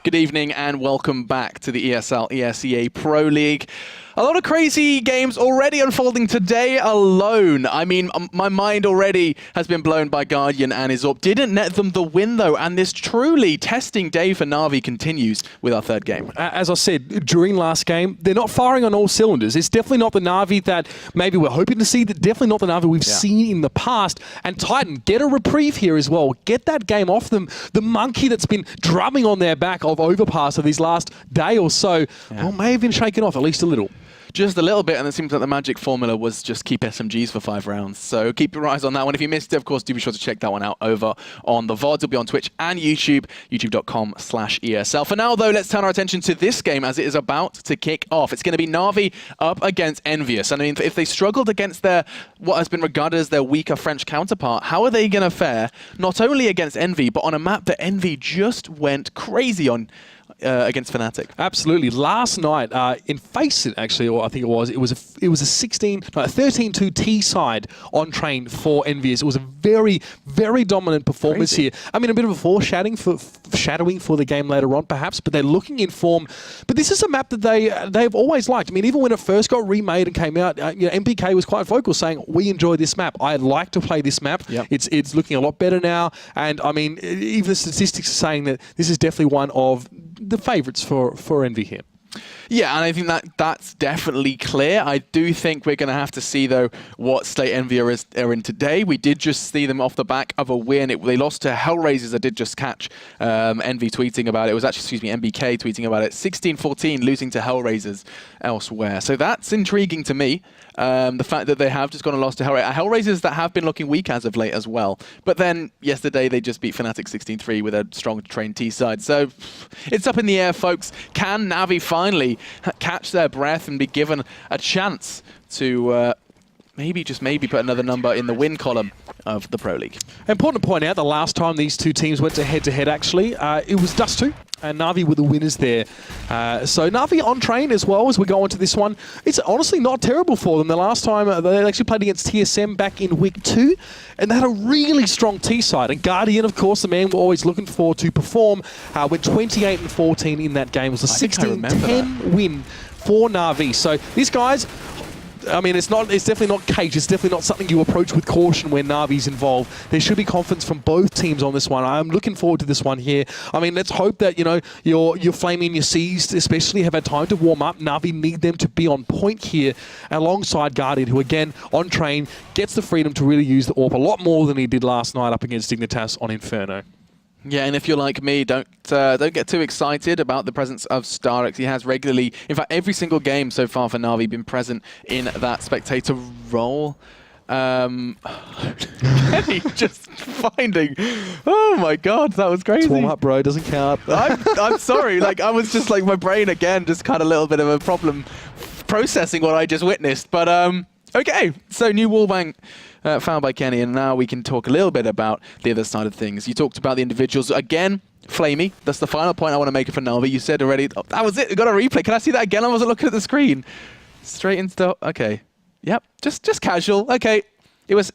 Good evening and welcome back to the ESL ESEA Pro League. A lot of crazy games already unfolding today alone. I mean, my mind already has been blown by Guardian and Isorp. Didn't net them the win, though, and this truly testing day for NaVi continues with our third game. As I said, during last game, they're not firing on all cylinders. It's definitely not the NaVi that maybe we're hoping to see, definitely not the NaVi we've seen in the past. And Titan, get a reprieve here as well. Get that game off them. The monkey that's been drumming on their back of Overpass for these last day or so, well, may have been shaken off at least a little. Just a little bit, and it seems like the magic formula was just keep SMGs for 5 rounds. So keep your eyes on that one. If you missed it, of course, do be sure to check that one out over on the VOD. It'll be on Twitch and YouTube, youtube.com/ESL. For now, though, let's turn our attention to this game as it is about to kick off. It's going to be NaVi up against EnVyUS. And I mean, if they struggled against their what has been regarded as their weaker French counterpart, how are they going to fare not only against Envy, but on a map that Envy just went crazy on against Fnatic? Absolutely. Last night in Face It, actually, or I think it was a 13-2 T side on train for EnVyUS. It was a very, very dominant performance here. I mean, a bit of a foreshadowing for the game later on, perhaps, but they're looking in form. But this is a map that they've always liked. I mean, even when it first got remade and came out, MPK was quite vocal saying, "We enjoy this map. I'd like to play this map. Yep. It's looking a lot better now." And I mean, even the statistics are saying that this is definitely one of the favourites for Envy here. Yeah, and I think that's definitely clear. I do think we're going to have to see, though, what state Envy are in today. We did just see them off the back of a win. They lost to Hellraisers. I did just catch Envy tweeting about it. It was actually, MBK tweeting about it. 16-14, losing to Hellraisers elsewhere. So that's intriguing to me. The fact that they have just gone and lost to Hellraisers that have been looking weak as of late as well. But then yesterday they just beat Fnatic 16-3 with a strong trained T side. So it's up in the air, folks. Can NaVi finally catch their breath and be given a chance to maybe put another number in the win column of the Pro League? Important to point out, the last time these two teams went head-to-head, actually, it was Dust 2. And NaVi were the winners there. So NaVi on train as well as we go into this one. It's honestly not terrible for them. The last time they actually played against TSM back in week 2, and they had a really strong T side. And Guardian, of course, the man we're always looking for to perform, went 28-14 in that game. It was a 16-10 win for NaVi. So these guys, I mean, it's definitely not cage. It's definitely not something you approach with caution when NaVi's involved. There should be confidence from both teams on this one. I'm looking forward to this one here. I mean, let's hope that, your Flaming, your Seized especially have had time to warm up. NaVi need them to be on point here alongside Guardian, who again, on train, gets the freedom to really use the AWP a lot more than he did last night up against Dignitas on Inferno. Yeah, and if you're like me, don't get too excited about the presence of Starix. He has regularly, in fact, every single game so far for NaVi, been present in that spectator role. Kenny just finding. Oh my God, that was crazy. Warm up, bro. Doesn't count. I'm sorry. Like, I was just like, my brain again just had a little bit of a problem processing what I just witnessed. But okay, so new wallbang. Found by Kenny, and now we can talk a little bit about the other side of things. You talked about the individuals. Again, Flamey, that's the final point I want to make for NaVi. You said already, oh, that was it, we got a replay. Can I see that again? I wasn't looking at the screen. Straight into, okay. Yep, just casual. Okay, it was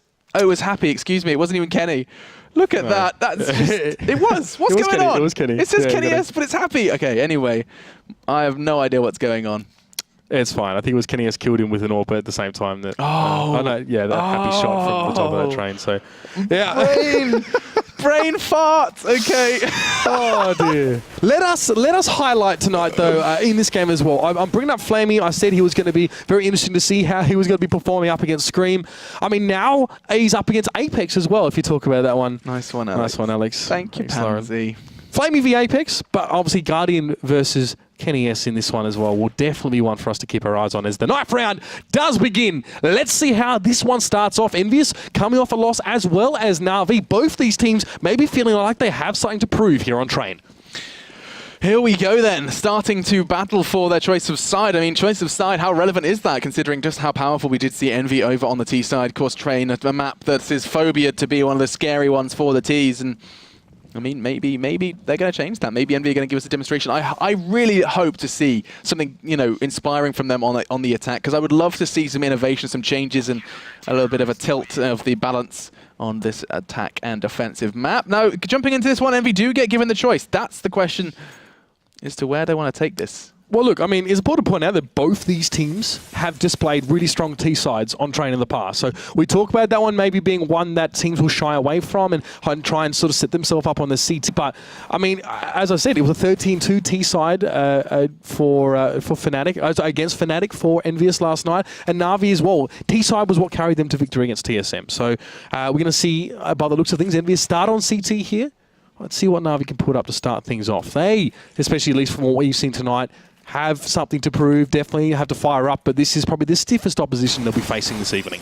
Happy, excuse me, it wasn't even Kenny. Look at that, that's just, it was. What's going on? It was Kenny. It says Kenny S, but it's Happy. Okay, anyway, I have no idea what's going on. It's fine. I think it was Kenny S killed him with an AWP at the same time. That Happy shot from the top of that train. So, yeah, brain fart. Okay. Oh dear. Let us highlight tonight though in this game as well. I'm bringing up Flamey. I said he was going to be very interesting to see how he was going to be performing up against Scream. I mean, now he's up against Apex as well. If you talk about that one. Nice one, Alex. Nice one, Alex. Thank you, Pansy. Flamey v Apex, but obviously Guardian versus Kenny S in this one as well will definitely be one for us to keep our eyes on as the knife round does begin. Let's see how this one starts off. EnVyUS coming off a loss as well as NaVi. Both these teams maybe feeling like they have something to prove here on train. Here we go then, starting to battle for their choice of side. I mean, choice of side, how relevant is that, considering just how powerful we did see Envy over on the T side? Of course, train a map that is phobiaed to be one of the scary ones for the Ts, and I mean, maybe they're going to change that. Maybe Envy are going to give us a demonstration. I really hope to see something, inspiring from them on the attack, because I would love to see some innovation, some changes, and a little bit of a tilt of the balance on this attack and defensive map. Now, jumping into this one, Envy do get given the choice. That's the question as to where they want to take this. Well, look, I mean, it's important to point out that both these teams have displayed really strong T-sides on train in the past. So we talk about that one maybe being one that teams will shy away from and try and sort of set themselves up on the CT. But, I mean, as I said, it was a 13-2 T-side for Fnatic, against Fnatic for EnVyUS last night. And NaVi as well. T-side was what carried them to victory against TSM. So we're going to see, by the looks of things, EnVyUS start on CT here. Let's see what NaVi can put up to start things off. They, especially at least from what you've seen tonight, have something to prove, definitely have to fire up, but this is probably the stiffest opposition they'll be facing this evening.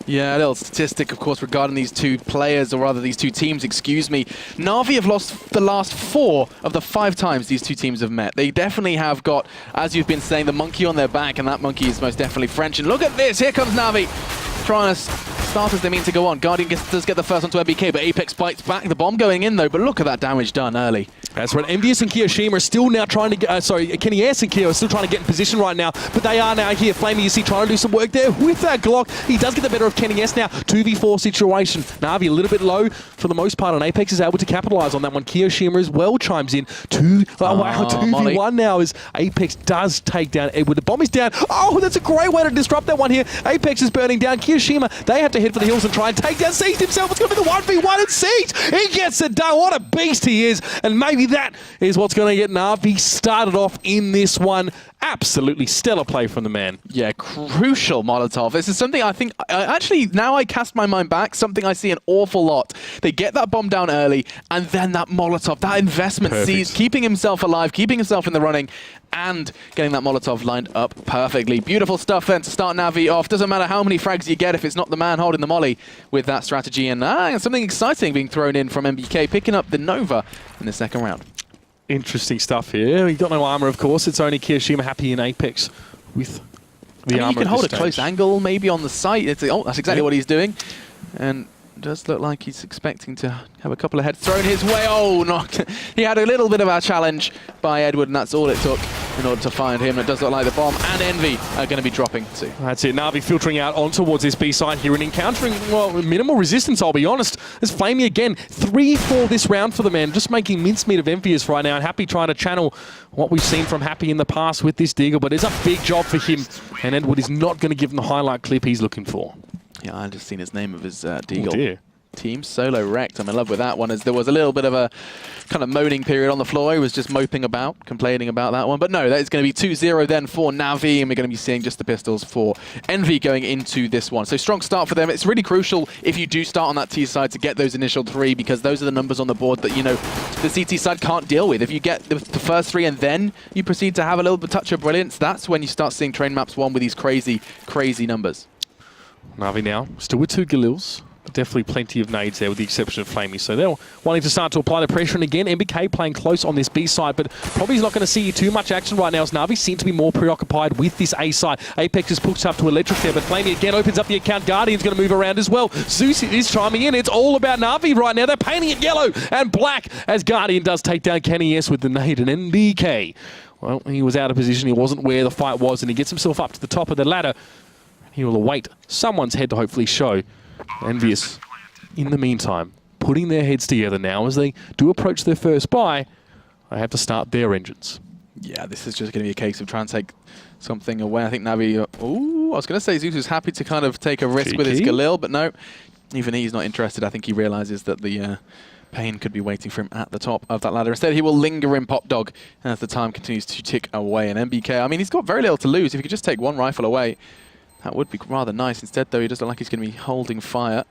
Yeah, a little statistic, of course, regarding these two players, or rather these two teams, excuse me. NaVi have lost the last 4 of the 5 times these two teams have met. They definitely have got, as you've been saying, the monkey on their back, and that monkey is most definitely French. And look at this, here comes NaVi, trying to start as they mean to go on. Guardian does get the first onto MBK, but Apex bites back. The bomb going in, though, but look at that damage done early. That's right. EnVyUS and Kiyoshima are still now trying to get, KennyS and Kyo are still trying to get in position right now, but they are now here. Flamey, you see, trying to do some work there with that Glock. He does get the better of KennyS now. 2v4 situation. NaVi a little bit low for the most part, and Apex is able to capitalize on that one. Kiyoshima as well chimes in. 2v1 now as Apex does take down Edward. The bomb is down. Oh, that's a great way to disrupt that one here. Apex is burning down. Kiyoshima, they have to head for the hills and try and take down Siege himself. It's going to be the 1v1 and Siege. He gets it done. What a beast he is. And maybe that is what's going to get NaVi started off in this one. Absolutely stellar play from the man. Yeah, crucial Molotov. This is something I think, actually, now I cast my mind back, something I see an awful lot. They get that bomb down early, and then that Molotov, that investment, sees keeping himself alive, keeping himself in the running, and getting that Molotov lined up perfectly. Beautiful stuff then to start NaVi off. Doesn't matter how many frags you get if it's not the man holding the molly with that strategy. And something exciting being thrown in from MBK, picking up the Nova in the second round. Interesting stuff here. He got no armor, of course. It's only Kiyoshima happy in Apex with the armor. You can hold a stage. close angle maybe on the site. Oh, that's exactly what he's doing. And it does look like he's expecting to have a couple of heads thrown his way. Oh, no. He had a little bit of a challenge by Edward, and that's all it took in order to find him. It does look like the bomb and Envy are going to be dropping too. That's it. NaVi filtering out on towards this B side here and encountering, well, minimal resistance, I'll be honest. There's Flamey again. 3-4 this round for the man. Just making mincemeat of EnVyUS right now, and Happy trying to channel what we've seen from Happy in the past with this Deagle, but it's a big job for him, and Edward is not going to give him the highlight clip he's looking for. Yeah, I just seen his name of his Deagle. Oh dear. Team solo wrecked. I'm in love with that one, as there was a little bit of a kind of moaning period on the floor. He was just moping about, complaining about that one. But no, that is going to be 2-0 then for NaVi, and we're going to be seeing just the pistols for Envy going into this one. So strong start for them. It's really crucial if you do start on that T side to get those initial 3, because those are the numbers on the board that, you know, the CT side can't deal with. If you get the first 3 and then you proceed to have a little bit touch of brilliance, that's when you start seeing train maps 1 with these crazy, crazy numbers. NaVi now still with 2 Galils. Definitely plenty of nades there with the exception of Flamey. So they're wanting to start to apply the pressure. And again, MBK playing close on this B side, but probably not going to see too much action right now as NaVi seem to be more preoccupied with this A side. Apex is pushed up to Electric there, but Flamey again opens up the account. Guardian's going to move around as well. Zeus is chiming in. It's all about NaVi right now. They're painting it yellow and black as Guardian does take down KennyS with the nade and MBK. Well, he was out of position. He wasn't where the fight was, and he gets himself up to the top of the ladder. He will await someone's head to hopefully show. EnVyUS, in the meantime, putting their heads together now as they do approach their first buy. They have to start their engines. Yeah, this is just going to be a case of trying to take something away. I think NaVi... Ooh, I was going to say Zeus is happy to kind of take a risk with his Galil, but no, even he's not interested. I think he realizes that the pain could be waiting for him at the top of that ladder. Instead, he will linger in Pop Dog as the time continues to tick away. And MBK, I mean, he's got very little to lose. If he could just take one rifle away, that would be rather nice. Instead, though, he does look like he's going to be holding fire.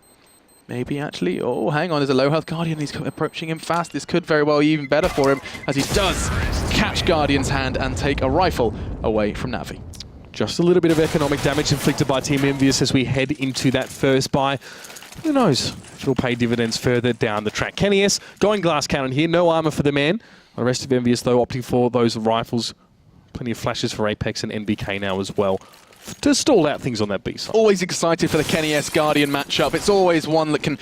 Maybe, actually. Oh, hang on. There's a low-health Guardian. He's approaching him fast. This could very well be even better for him, as he does catch Guardian's hand and take a rifle away from NaVi. Just a little bit of economic damage inflicted by Team EnVyUS as we head into that first buy. Who knows if it'll pay dividends further down the track. KennyS going glass cannon here. No armor for the man. The rest of EnVyUS, though, opting for those rifles. Plenty of flashes for Apex and NBK now as well, to stall out things on that B side. Always excited for the KennyS Guardian matchup. It's always one that can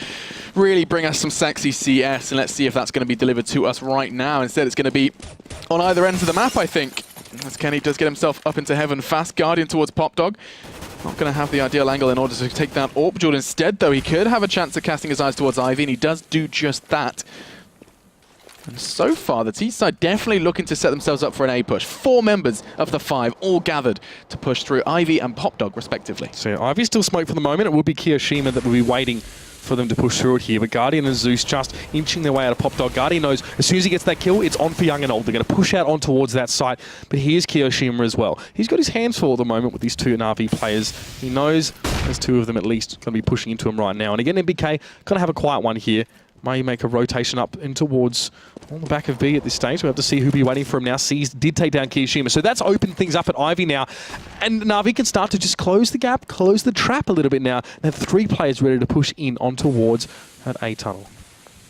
really bring us some sexy CS, and let's see if that's going to be delivered to us right now. Instead, it's going to be on either end of the map, I think. As Kenny does get himself up into heaven fast. Guardian towards Pop Dog. Not going to have the ideal angle in order to take down Orb Jewel. Instead, though, he could have a chance of casting his eyes towards Ivy, and he does do just that. And so far, the T side definitely looking to set themselves up for an A push. 4 members of the 5 all gathered to push through Ivy and Popdog, respectively. So Ivy's still smoked for the moment. It will be Kiyoshima that will be waiting for them to push through it here. But Guardian and Zeus just inching their way out of Popdog. Guardian knows as soon as he gets that kill, it's on for Young and Old. They're going to push out on towards that site. But here's Kiyoshima as well. He's got his hands full at the moment with these 2 NaVi players. He knows there's 2 of them at least going to be pushing into him right now. And again, NBK going to have a quiet one here. May make a rotation up in towards on the back of B at this stage. We'll have to see who'll be waiting for him now. Seas did take down Kiyoshima. So that's opened things up at Ivy now. And NaVi can start to just close the gap, close the trap a little bit now. They have 3 players ready to push in on towards that A tunnel.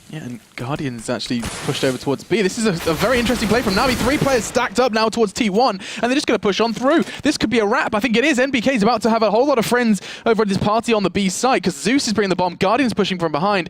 Yeah, and Guardian's actually pushed over towards B. This is a very interesting play from NaVi. 3 players stacked up now towards T1, and they're just going to push on through. This could be a wrap. I think it is. NBK's about to have a whole lot of friends over at this party on the B side, because Zeus is bringing the bomb. Guardian's pushing from behind.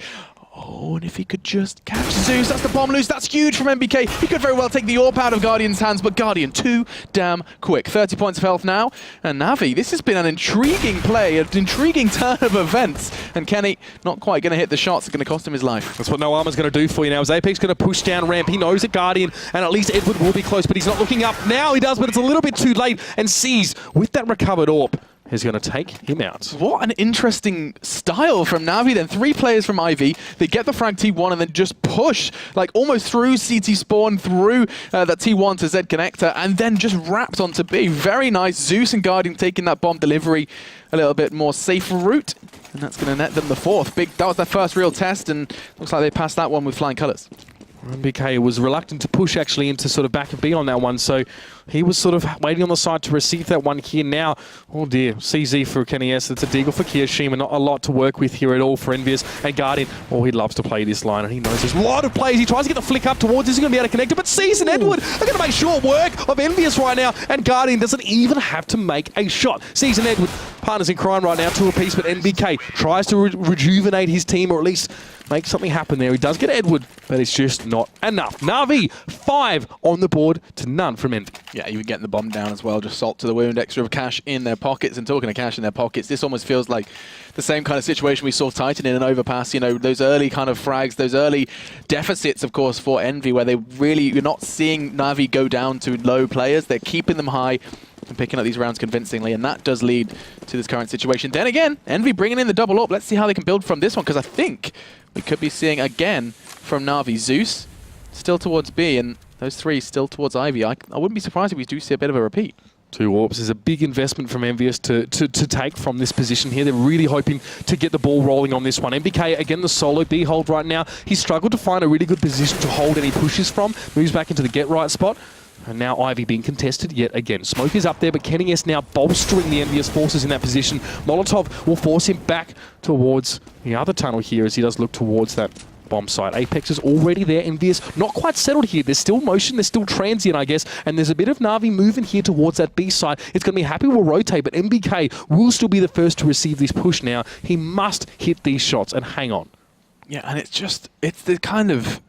Oh, and if he could just catch Zeus, that's the bomb loose. That's huge from NBK. He could very well take the AWP out of Guardian's hands, but Guardian too damn quick. 30 points of health now. And NaVi, this has been an intriguing play, an intriguing turn of events. And Kenny not quite going to hit the shots. It's going to cost him his life. That's what No Armor's going to do for you now. As Apex going to push down ramp. He knows that Guardian, and at least Edward will be close, but he's not looking up. Now he does, but it's a little bit too late. And Seas, with that recovered AWP, is going to take him out. What an interesting style from NaVi then. 3 players from Ivy. They get the frag T1 and then just push, like almost through CT spawn, through that T1 to Z connector, and then just wrapped onto B. Very nice. Zeus and Guardian taking that bomb delivery a little bit more safer route. And that's going to net them the 4th. That was their first real test, and looks like they passed that one with flying colours. NBK was reluctant to push actually into sort of back of B on that one, so he was sort of waiting on the side to receive that one here now. Oh dear, CZ for Kenny S. It's a deagle for Kiyoshima. Not a lot to work with here at all for EnVyUS and Guardian. Oh, he loves to play this line, and he knows there's a lot of plays. He tries to get the flick up towards. Is he going to be able to connect it? But Seas and Edward are going to make short work of EnVyUS right now, and Guardian doesn't even have to make a shot. Seas and Edward, partners in crime right now, 2 apiece, but NBK tries to rejuvenate his team, or at least make something happen there. He does get Edward, but it's just not enough. NaVi, 5 on the board to none from Envy. Yeah, even getting the bomb down as well. Just salt to the wound, extra cash in their pockets. And talking of cash in their pockets, this almost feels like the same kind of situation we saw Titan in an overpass. You know, those early kind of frags, those early deficits, of course, for Envy, where you're not seeing NaVi go down to low players. They're keeping them high and picking up these rounds convincingly, and that does lead to this current situation. Then again, Envy bringing in the double up. Let's see how they can build from this one, because I think we could be seeing again from NaVi. Zeus still towards B, and those 3 still towards Ivy. I wouldn't be surprised if we do see a bit of a repeat. 2 AWPs is a big investment from EnVyUS to take from this position here. They're really hoping to get the ball rolling on this one. NBK, again, the solo B hold right now. He struggled to find a really good position to hold any pushes from. Moves back into the get right spot. And now Ivy being contested yet again. Smoke is up there, but Kenny S now bolstering the EnVyUS forces in that position. Molotov will force him back towards the other tunnel here as he does look towards that bomb site. Apex is already there. EnVyUS not quite settled here. There's still motion. There's still transient, I guess. And there's a bit of NaVi moving here towards that B side. It's going to be happy we'll rotate, but NBK will still be the first to receive this push now. He must hit these shots and hang on. Yeah, and it's the kind of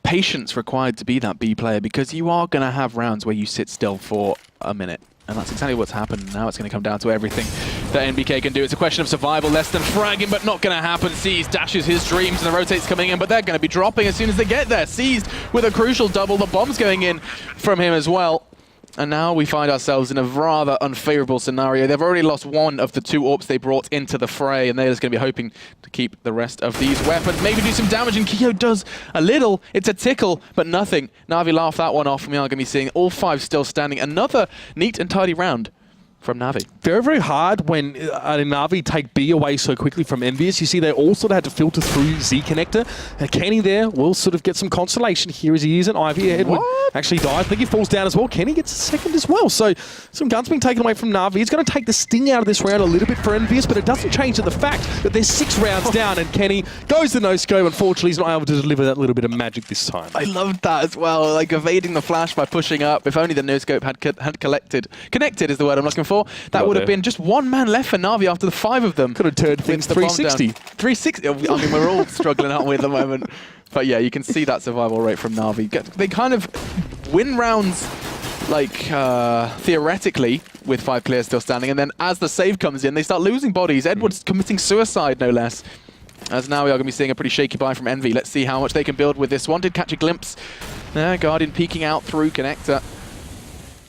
patience required to be that B player, because you are going to have rounds where you sit still for a minute. And that's exactly what's happened. Now it's going to come down to everything that NBK can do. It's a question of survival, less than fragging, but not going to happen. Seas dashes his dreams, and the rotates coming in, but they're going to be dropping as soon as they get there. Seized with a crucial double. The bomb's going in from him as well. And now we find ourselves in a rather unfavorable scenario. They've already lost 1 of the 2 AWPs they brought into the fray, and they're just going to be hoping to keep the rest of these weapons. Maybe do some damage, and Kyo does a little. It's a tickle, but nothing. NaVi laughed that one off, and we are going to be seeing all 5 still standing. Another neat and tidy round from NaVi. Very, very hard when NaVi take B away so quickly from EnVyUS. You see they all sort of had to filter through Z connector. Kenny there will sort of get some consolation here as he is, and Ivy Edward actually dies. I think he falls down as well. Kenny gets a second as well. So some guns being taken away from NaVi. It's going to take the sting out of this round a little bit for EnVyUS, but it doesn't change the fact that there's 6 rounds down, and Kenny goes to no-scope. Unfortunately, he's not able to deliver that little bit of magic this time. I loved that as well, like evading the flash by pushing up. If only the no-scope had connected is the word I'm looking for. That would have been just 1 man left for NaVi after the 5 of them. Could have turned things 360. 360. I mean, we're all struggling, aren't we, at the moment? But yeah, you can see that survival rate from NaVi. They kind of win rounds, like, theoretically, with 5 clears still standing, and then as the save comes in, they start losing bodies. Edward's committing suicide, no less. as now we are going to be seeing a pretty shaky buy from Envy. Let's see how much they can build with this one. Did catch a glimpse there, Guardian peeking out through connector.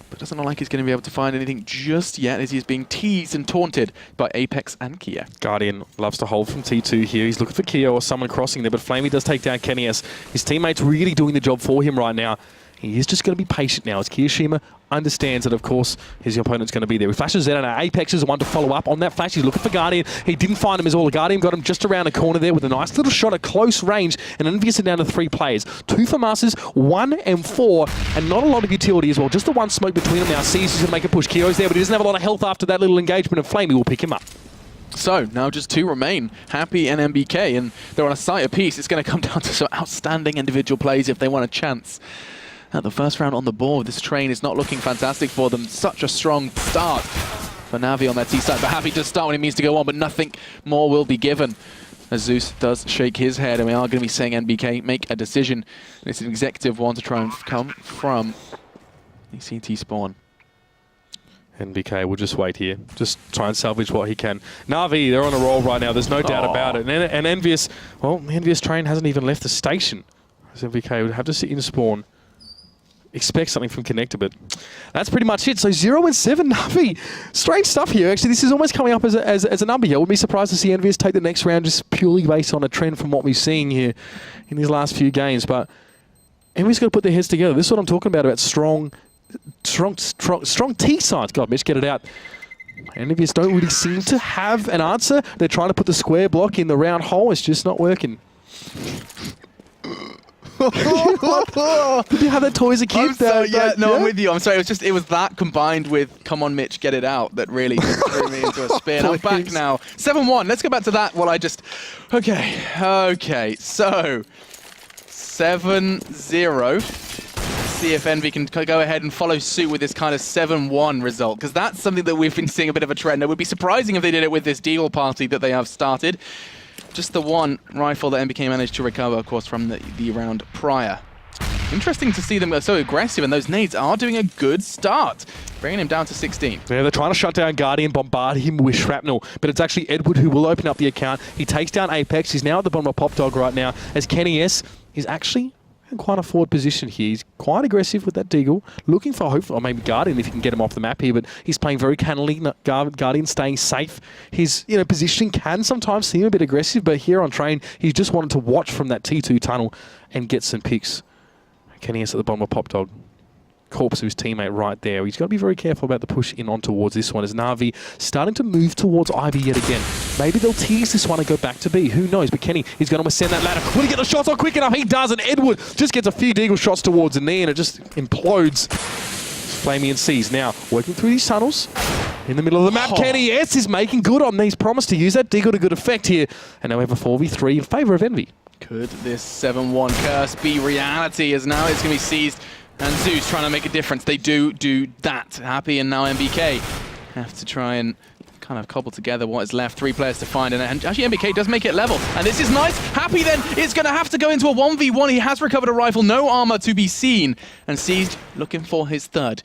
But doesn't look like he's going to be able to find anything just yet as he's being teased and taunted by Apex and Kia. Guardian loves to hold from T2 here. He's looking for Kia or someone crossing there, but Flamey does take down NaVi. His teammates really doing the job for him right now. He is just going to be patient now as Kiyashima understands that, of course, his opponent's going to be there. He flashes out, and Apex is the one to follow up on that flash. He's looking for Guardian. He didn't find him as all. Guardian got him just around the corner there with a nice little shot at close range, and EnVyUS are down to 3 players. 2 for Masters, 1 and 4, and not a lot of utility as well. Just the one smoke between them now. Sees he's going to make a push. Kio's there, but he doesn't have a lot of health after that little engagement, and Flamey will pick him up. So, now just 2 remain, Happy and MBK, and they're on a sight apiece. It's going to come down to some outstanding individual plays if they want a chance. At the first round on the board, this train is not looking fantastic for them. Such a strong start for NaVi on their T side, but Happy does start when he means to go on, but nothing more will be given. As Zeus does shake his head, and we are going to be saying NBK make a decision. It's an executive one to try and come from CT spawn. NBK will just wait here. Just try and salvage what he can. NaVi, they're on a roll right now. There's no doubt about it. And EnVyUS, well, EnVyUS train hasn't even left the station. So NBK would have to sit in spawn. Expect something from Connector, but that's pretty much it. So 0 and 7, NaVi. Strange stuff here. Actually, this is almost coming up as a number here. I would be surprised to see EnVyUS take the next round just purely based on a trend from what we've seen here in these last few games. But EnVyUS got to put their heads together. This is what I'm talking about strong T sides. God, Mitch, get it out. EnVyUS don't really seem to have an answer. They're trying to put the square block in the round hole. It's just not working. Did you have that toy as a kid? I'm sorry, I'm with you. I'm sorry. It was that combined with "Come on, Mitch, get it out" that really threw me into a spin. I'm back now. 7-1. Let's go back to that. Okay. So 7-0. See if Envy can go ahead and follow suit with this kind of 7-1 result, because that's something that we've been seeing a bit of a trend. It would be surprising if they did it with this Deagle party that they have started. Just the one rifle that MBK managed to recover, of course, from the round prior. Interesting to see them go so aggressive, and those nades are doing a good start, bringing him down to 16. Yeah, they're trying to shut down Guardian, bombard him with shrapnel, but it's actually Edward who will open up the account. He takes down Apex. He's now at the bottom of Pop Dog right now, as Kenny S is actually in quite a forward position here. He's quite aggressive with that Deagle, looking for hopefully, or maybe Guardian if he can get him off the map here, but he's playing very cannily. Guardian staying safe. His positioning can sometimes seem a bit aggressive, but here on train, he's just wanted to watch from that T2 tunnel and get some picks. Kenny S at the bottom of Pop Dog. Corpse of his teammate right there. He's got to be very careful about the push in on towards this one as NaVi starting to move towards Ivy yet again. Maybe they'll tease this one and go back to B. Who knows? But Kenny is going to ascend that ladder. Will he get the shots on quick enough? He does, and Edward just gets a few Deagle shots towards the knee, and it just implodes. Flamey and C's now working through these tunnels. In the middle of the map, Kenny S is making good on these. Promised to use that Deagle to good effect here. And now we have a 4v3 in favour of Envy. Could this 7-1 curse be reality, as now it's going to be seized? And Zeus trying to make a difference. They do that. Happy and now MBK have to try and kind of cobble together what is left. 3 players to find. And actually MBK does make it level. And this is nice. Happy then is going to have to go into a 1v1. He has recovered a rifle. No armor to be seen. And Seized looking for his third.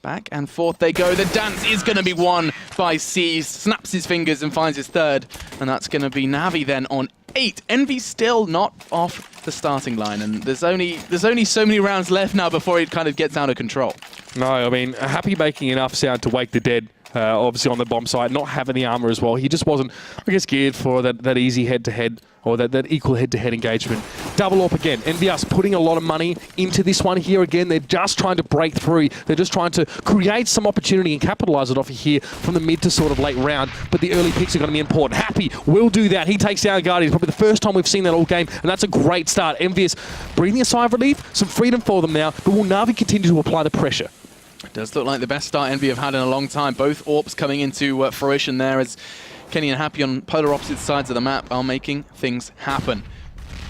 Back and forth they go. The dance is going to be won by Seized. Snaps his fingers and finds his third. And that's going to be NaVi then on 8. Envy still not off the starting line, and there's only so many rounds left now before it kind of gets out of control. No, I mean, Happy making enough sound to wake the dead, obviously on the bomb side, not having the armor as well. He just wasn't, I guess, geared for that easy head-to-head, or that equal head-to-head engagement. Double up again. EnVyUS putting a lot of money into this one here again. They're just trying to break through. They're just trying to create some opportunity and capitalize it off of here from the mid to sort of late round. But the early picks are going to be important. Happy will do that. He takes down Guardian. It's probably the first time we've seen that all game, and that's a great start. EnVyUS breathing a sigh of relief, some freedom for them now, but will NaVi continue to apply the pressure? It does look like the best start Envy have had in a long time. Both AWPs coming into fruition there as Kenny and Happy on polar opposite sides of the map are making things happen.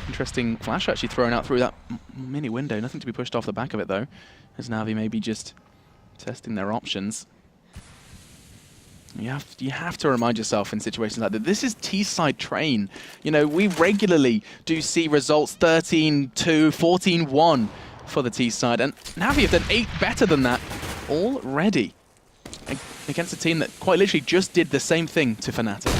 Interesting flash actually thrown out through that mini window. Nothing to be pushed off the back of it though, as NaVi maybe just testing their options. You have to remind yourself in situations like that. This is T-side train. You know, we regularly do see results 13-2, 14-1 for the T-side, and NaVi have done 8 better than that already against a team that quite literally just did the same thing to Fnatic.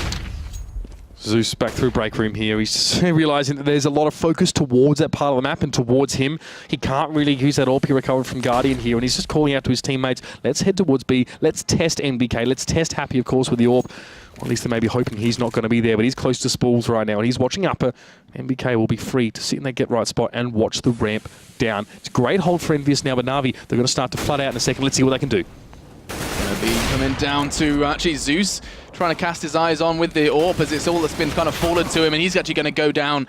Zeus back through break room here. He's realizing that there's a lot of focus towards that part of the map and towards him. He can't really use that AWP he recovered from Guardian here, and he's just calling out to his teammates, let's head towards B, let's test NBK, let's test Happy, of course, with the AWP. Or at least they may be hoping he's not going to be there, but he's close to Spools right now, and he's watching upper. NBK will be free to sit in that get right spot and watch the ramp down. It's a great hold for EnVyUS now, but Na'Vi, they're going to start to flood out in a second. Let's see what they can do. NaVi coming down to actually Zeus, trying to cast his eyes on with the AWP as it's all that's been kind of fallen to him, and he's actually going to go down,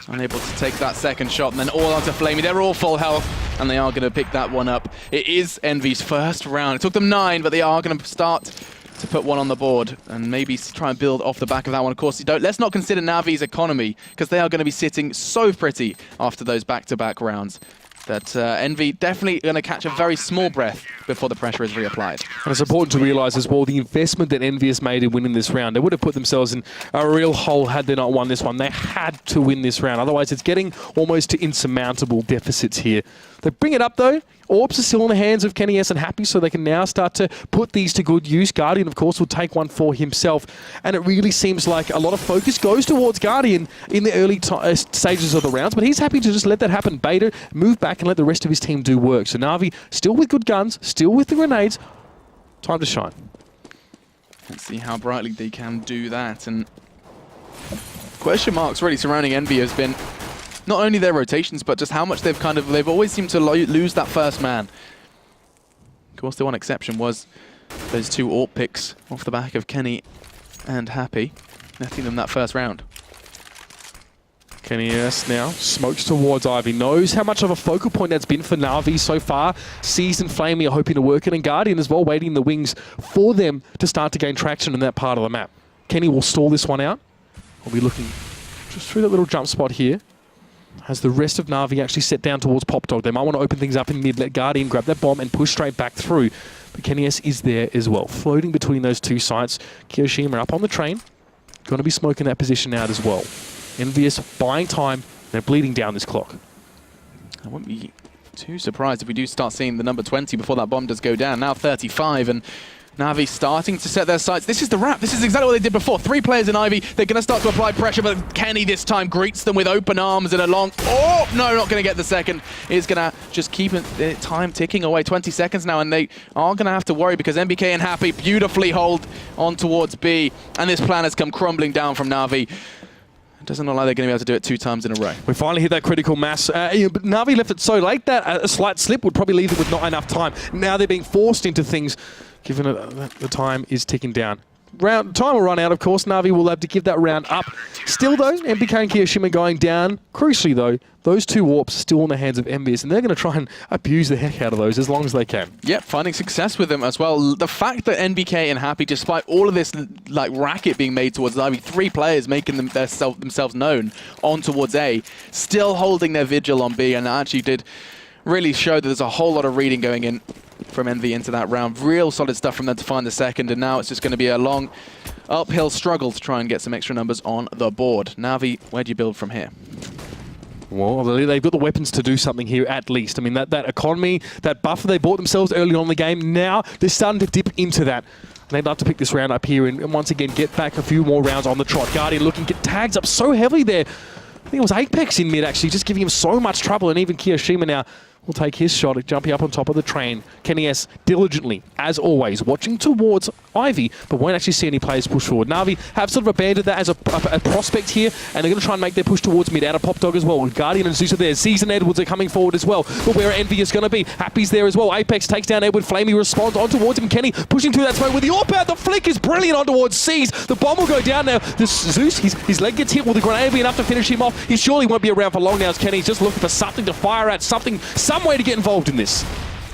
unable to take that second shot, and then all onto Flamey. They're all full health, and they are going to pick that one up. It is EnVy's first round. It took them 9, but they are going to start to put one on the board and maybe try and build off the back of that one. Of course, let's not consider Navi's economy, because they are going to be sitting so pretty after those back-to-back rounds that EnVy definitely going to catch a very small breath before the pressure is reapplied. And it's important to realise as well the investment that EnVyUS made in winning this round. They would have put themselves in a real hole had they not won this one. They had to win this round. Otherwise, it's getting almost to insurmountable deficits here. They bring it up though. AWPs are still in the hands of KennyS and Happy, so they can now start to put these to good use. Guardian, of course, will take one for himself. And it really seems like a lot of focus goes towards Guardian in the early stages of the rounds, but he's happy to just let that happen. Beta, move back and let the rest of his team do work. So Na'Vi, still with good guns, still with the grenades. Time to shine. Let's see how brightly they can do that. And question marks really surrounding EnVy has been not only their rotations, but just how much they've always seemed to lose that first man. Of course, the one exception was those 2 AWP picks off the back of Kenny and Happy, netting them that first round. KennyS now smokes towards Ivy, knows how much of a focal point that's been for Na'Vi so far. Seized and Flamey are hoping to work it, and Guardian as well, waiting in the wings for them to start to gain traction in that part of the map. Kenny will stall this one out. We'll be looking just through that little jump spot here. As the rest of Na'Vi actually set down towards Pop Dog. They might want to open things up in mid, let Guardian grab that bomb and push straight back through. But KennyS is there as well, floating between those 2 sites. Kiyoshima up on the train. Going to be smoking that position out as well. EnVyUS buying time. They're bleeding down this clock. I wouldn't be too surprised if we do start seeing the number 20 before that bomb does go down. Now 35, and Na'Vi starting to set their sights. This is the wrap. This is exactly what they did before. 3 players in Ivy. They're going to start to apply pressure, but Kenny this time greets them with open arms and a long... Oh, no, not going to get the second. He's going to just keep time ticking away. 20 seconds now, and they are going to have to worry because NBK and Happy beautifully hold on towards B, and this plan has come crumbling down from Na'Vi. It doesn't look like they're going to be able to do it 2 times in a row. We finally hit that critical mass. But Na'Vi left it so late that a slight slip would probably leave them with not enough time. Now they're being forced into things, given the time is ticking down. Time will run out, of course. Na'Vi will have to give that round up. Still, though, NBK and Kiyoshima going down. Crucially, though, those 2 AWPs are still in the hands of EnVyUS, and they're going to try and abuse the heck out of those as long as they can. Yep, finding success with them as well. The fact that NBK and Happy, despite all of this like racket being made towards Ivy, 3 players making themselves known on towards A, still holding their vigil on B, and actually did really show that there's a whole lot of reading going in from EnVy into that round. Real solid stuff from them to find the second, and now it's just going to be a long uphill struggle to try and get some extra numbers on the board. Na'Vi, where do you build from here? Well, they've got the weapons to do something here at least. I mean, that economy, that buffer they bought themselves early on in the game, now they're starting to dip into that. They'd love to pick this round up here and once again get back a few more rounds on the trot. Guardian looking, get tags up so heavily there. I think it was Apex in mid actually, just giving him so much trouble, and even Kiyoshima now will take his shot at jumping up on top of the train. KennyS diligently, as always, watching towards Ivy, but won't actually see any players push forward. Na'Vi have sort of abandoned that as a prospect here, and they're going to try and make their push towards mid out of Pop Dog as well. Guardian and Zeus are there. Season Edwards are coming forward as well. But where EnVyUS going to be? Happy's there as well. Apex takes down Edward. Flamey responds on towards him. Kenny pushing through that smoke with the AWP out. The flick is brilliant on towards C's. The bomb will go down now. This Zeus, his leg gets hit with the grenade, be enough to finish him off. He surely won't be around for long now as Kenny's just looking for something to fire at, some way to get involved in this.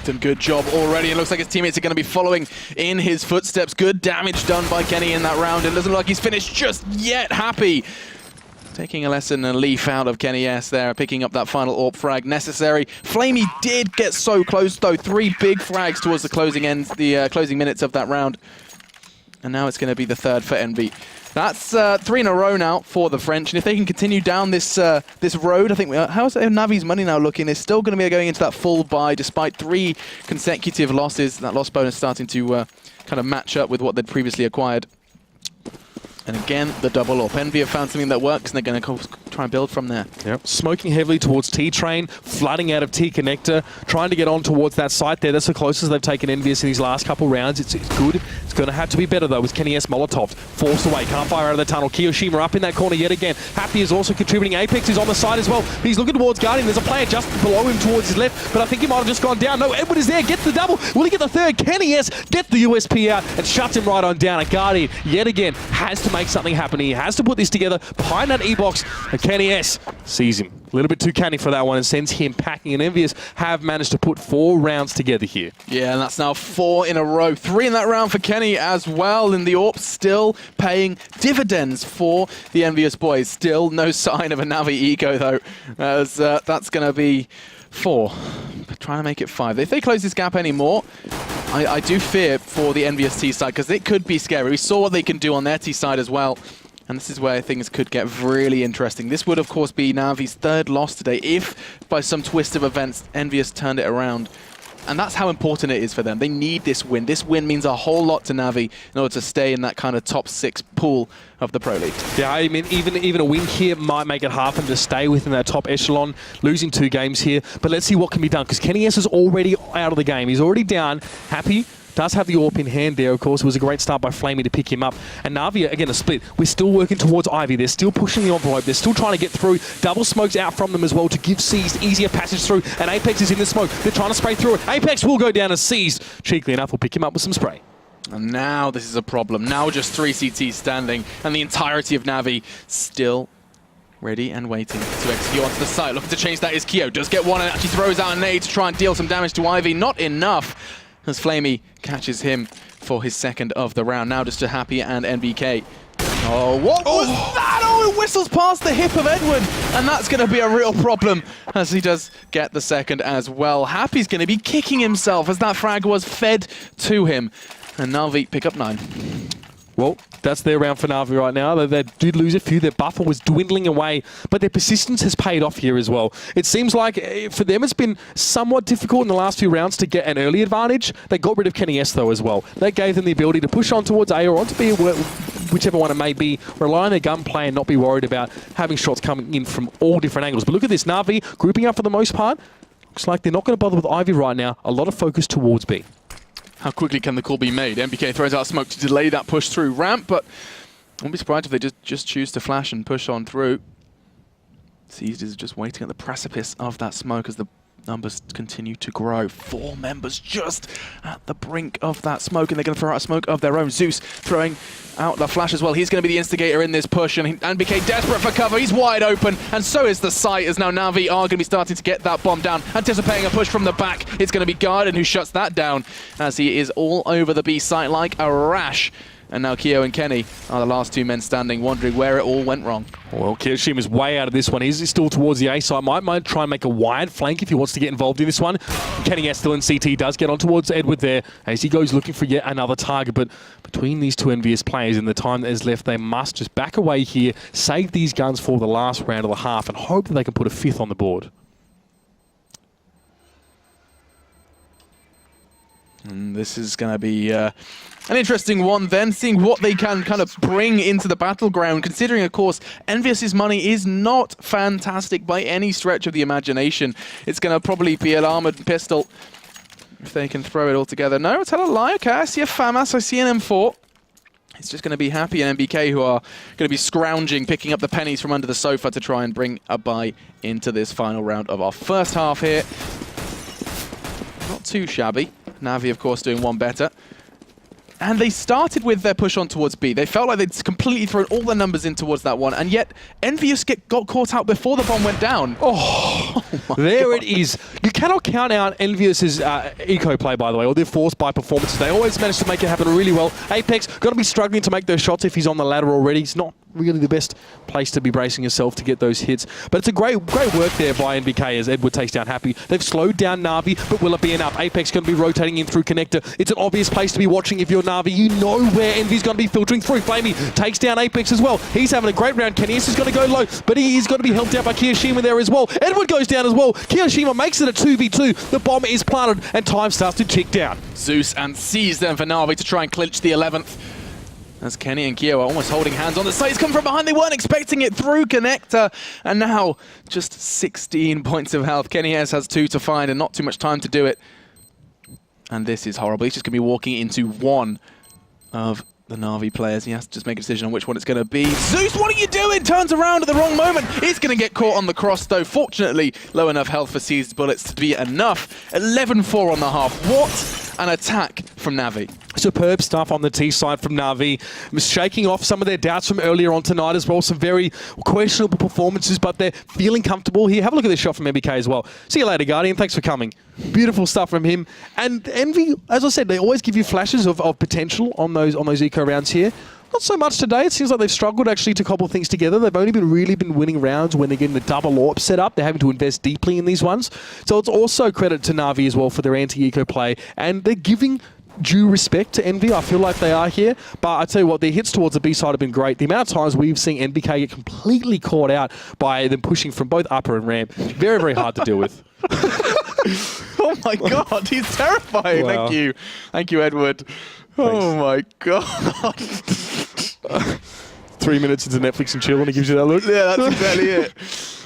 Done good job already. It looks like his teammates are going to be following in his footsteps. Good damage done by Kenny in that round. It doesn't look like he's finished just yet. Happy taking a lesson and a leaf out of KennyS there, picking up that final AWP frag necessary. Flamey did get so close though. 3 big frags towards the closing closing minutes of that round. And now it's going to be the 3rd for EnVy. That's 3 in a row now for the French, and if they can continue down this this road, I think how's Navi's money now looking? They're still going to be going into that full buy despite 3 consecutive losses. That loss bonus starting to kind of match up with what they'd previously acquired. And again, the double up. EnVy have found something that works, and they're going to try and build from there. Yep. Smoking heavily towards T-Train, flooding out of T-Connector, trying to get on towards that site there. That's the closest they've taken EnVyUS in these last couple rounds. It's good. It's going to have to be better, though, with NaVi Molotov. Forced away, can't fire out of the tunnel. Kiyoshima up in that corner yet again. Happy is also contributing. Apex is on the side as well. He's looking towards Guardian. There's a player just below him towards his left, but I think he might have just gone down. No, Edward is there, gets the double. Will he get the third? NaVi gets the USP out and shuts him right on down. And Guardian, yet again, has to make something happen. He has to put this together behind that E-box. And NaVi sees him. A little bit too canny for that one and sends him packing. And EnVyUS have managed to put 4 rounds together here. Yeah, and that's now 4 in a row. 3 in that round for Kenny as well. And the AWP still paying dividends for the EnVyUS boys. Still no sign of a NaVi ego, though, as that's going to be 4. But trying to make it 5. If they close this gap anymore, I do fear for the EnVyUS T side, because it could be scary. We saw what they can do on their T side as well. And this is where things could get really interesting. This would, of course, be NaVi's 3rd loss today if, by some twist of events, EnVyUS turned it around. And that's how important it is for them. They need this win. This win means a whole lot to NaVi in order to stay in that kind of top 6 pool of the Pro League. Yeah, I mean, even a win here might make it hard for them to stay within that top echelon, losing 2 games here. But let's see what can be done, because NaVi is already out of the game. He's already down. Happy does have the AWP in hand there, of course. It was a great start by Flamey to pick him up. And NaVi, again, a split. We're still working towards Ivy. They're still pushing the envelope. They're still trying to get through. Double smokes out from them as well to give Seized easier passage through. And Apex is in the smoke. They're trying to spray through it. Apex will go down as Seized, cheekily enough, will pick him up with some spray. And now this is a problem. Now just 3 CTs standing, and the entirety of NaVi still ready and waiting to execute onto the site. Looking to change that is Kyo. Does get one and actually throws out a nade to try and deal some damage to Ivy. Not enough, as Flamey catches him for his 2nd of the round. Now just to Happy and NBK. Oh, what was that? Oh, it whistles past the hip of Edward, and that's going to be a real problem as he does get the 2nd as well. Happy's going to be kicking himself as that frag was fed to him. And NaVi pick up 9. Well, that's their round for NaVi right now. They did lose a few. Their buffer was dwindling away, but their persistence has paid off here as well. It seems like for them it's been somewhat difficult in the last few rounds to get an early advantage. They got rid of NaVi though as well. That gave them the ability to push on towards A or on to B, whichever one it may be, rely on their gunplay and not be worried about having shots coming in from all different angles. But look at this, NaVi grouping up for the most part. Looks like they're not going to bother with Ivy right now. A lot of focus towards B. How quickly can the call be made? NBK throws out smoke to delay that push through ramp, but I won't be surprised if they just choose to flash and push on through. Seized is just waiting at the precipice of that smoke as the numbers continue to grow. 4 members just at the brink of that smoke, and they're going to throw out a smoke of their own. Zeus throwing out the flash as well. He's going to be the instigator in this push, and NBK desperate for cover. He's wide open, and so is the site, as now NaVi are going to be starting to get that bomb down. Anticipating a push from the back. It's going to be Garden who shuts that down, as he is all over the B site like a rash. And now Kyo and Kenny are the last 2 men standing, wondering where it all went wrong. Well, Kiyoshima's way out of this one. He's still towards the A side. Might try and make a wide flank if he wants to get involved in this one. Kenny still in CT, does get on towards Edward there as he goes looking for yet another target. But between these 2 EnVyUS players and the time that is left, they must just back away here, save these guns for the last round of the half, and hope that they can put a 5th on the board. And this is going to be an interesting one then, seeing what they can kind of bring into the battleground, considering, of course, EnVyUS's money is not fantastic by any stretch of the imagination. It's going to probably be an armored pistol if they can throw it all together. No, tell a lie. Okay, I see a FAMAS, I see an M4. It's just going to be Happy and NBK who are going to be scrounging, picking up the pennies from under the sofa to try and bring a bye into this final round of our first half here. Not too shabby. NaVi, of course, doing one better. And they started with their push on towards B. They felt like they'd completely thrown all their numbers in towards that one, and yet EnVyUS got caught out before the bomb went down. Oh, there it is. You cannot count out EnVyUS's eco play, by the way, or their force by performances. They always manage to make it happen really well. Apex going to be struggling to make those shots if he's on the ladder already. He's not really the best place to be bracing yourself to get those hits. But it's a great work there by NBK as Edward takes down Happy. They've slowed down NaVi, but will it be enough? Apex going to be rotating in through Connector. It's an obvious place to be watching if you're NaVi. You know where EnVy's going to be filtering through. Flamey takes down Apex as well. He's having a great round. Kennius is going to go low, but he is going to be helped out by Kiyoshima there as well. Edward goes down as well. Kiyoshima makes it a 2v2. The bomb is planted, and time starts to tick down. Zeus and Seized then for NaVi to try and clinch the 11th. As Kenny and Gio are almost holding hands on the site. It's come from behind. They weren't expecting it through Connector. And now just 16 points of health. Kenny has 2 to find and not too much time to do it. And this is horrible. He's just going to be walking into one of the NaVi players. He has to just make a decision on which one it's going to be. Zeus, what are you doing? Turns around at the wrong moment. He's going to get caught on the cross, though. Fortunately, low enough health for seized bullets to be enough. 11-4 on the half. What an attack from NaVi. Superb stuff on the T side from NaVi. Shaking off some of their doubts from earlier on tonight as well. Some very questionable performances, but they're feeling comfortable here. Have a look at this shot from NBK as well. See you later, Guardian. Thanks for coming. Beautiful stuff from him. And Envy, as I said, they always give you flashes of potential on those eco rounds here. Not so much today. It seems like they've struggled actually to cobble things together. They've only really been winning rounds when they're getting the double AWP set up. They're having to invest deeply in these ones. So it's also credit to NaVi as well for their anti-eco play. And they're giving due respect to Envy. I feel like they are here. But I tell you what, their hits towards the B side have been great. The amount of times we've seen NBK get completely caught out by them pushing from both upper and ramp. Very, very hard to deal with. Oh my god, he's terrifying. Wow. Thank you. Thank you, Edward. Oh my god. 3 minutes into Netflix and chill and he gives you that look. Yeah, that's exactly it.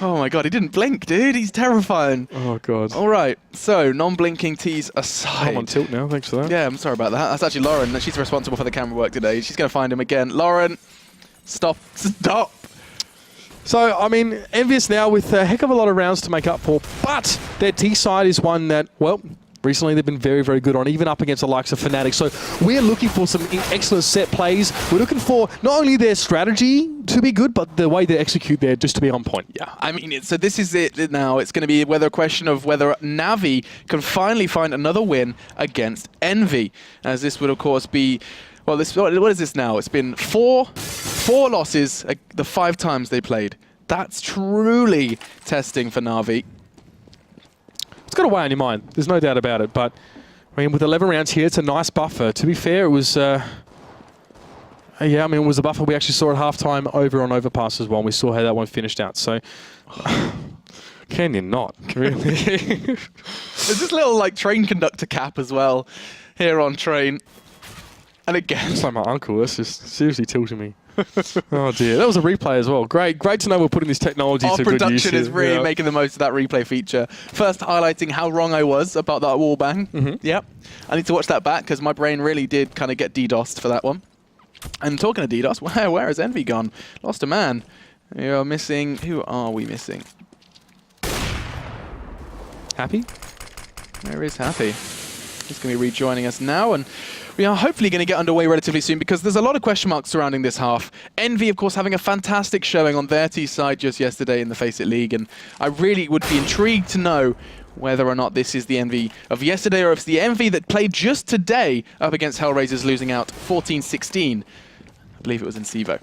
Oh my god, he didn't blink, dude. He's terrifying. Oh god. All right, so non-blinking tees aside. I'm on tilt now, thanks for that. Yeah, I'm sorry about that. That's actually Lauren. She's responsible for the camera work today. She's going to find him again. Lauren, stop. So, I mean, EnVyUS now with a heck of a lot of rounds to make up for, but their T side is one that, well, recently they've been very, very good on, even up against the likes of Fnatic. So we're looking for some excellent set plays. We're looking for not only their strategy to be good, but the way they execute there just to be on point. Yeah, I mean, so this is it now. It's going to be a question of whether NaVi can finally find another win against Envy, as this would, of course, be... Well, what is this now? It's been four losses the 5 times they played. That's truly testing for NaVi. It's got to weigh on your mind. There's no doubt about it. But, I mean, with 11 rounds here, it's a nice buffer. To be fair, it was... yeah, I mean, it was a buffer we actually saw at halftime over on Overpass as well. And we saw how that one finished out. So... Can you not? Really? There's this little, like, train conductor cap as well here on train. And again... It's like my uncle. That's just seriously tilting me. Oh dear, that was a replay as well. Great to know we're putting this technology to good use. Our production is really yeah. making the most of that replay feature. First highlighting how wrong I was about that wall bang. Yep. I need to watch that back because my brain really did kind of get DDoSed for that one. And talking of DDoS, where has Envy gone? Lost a man. We are missing... Who are we missing? Happy? Where is Happy? He's going to be rejoining us now, and we are hopefully going to get underway relatively soon because there's a lot of question marks surrounding this half. Envy, of course, having a fantastic showing on their T side just yesterday in the Face It League, and I really would be intrigued to know whether or not this is the Envy of yesterday or if it's the Envy that played just today up against Hellraisers, losing out 14-16. I believe it was in Sivo.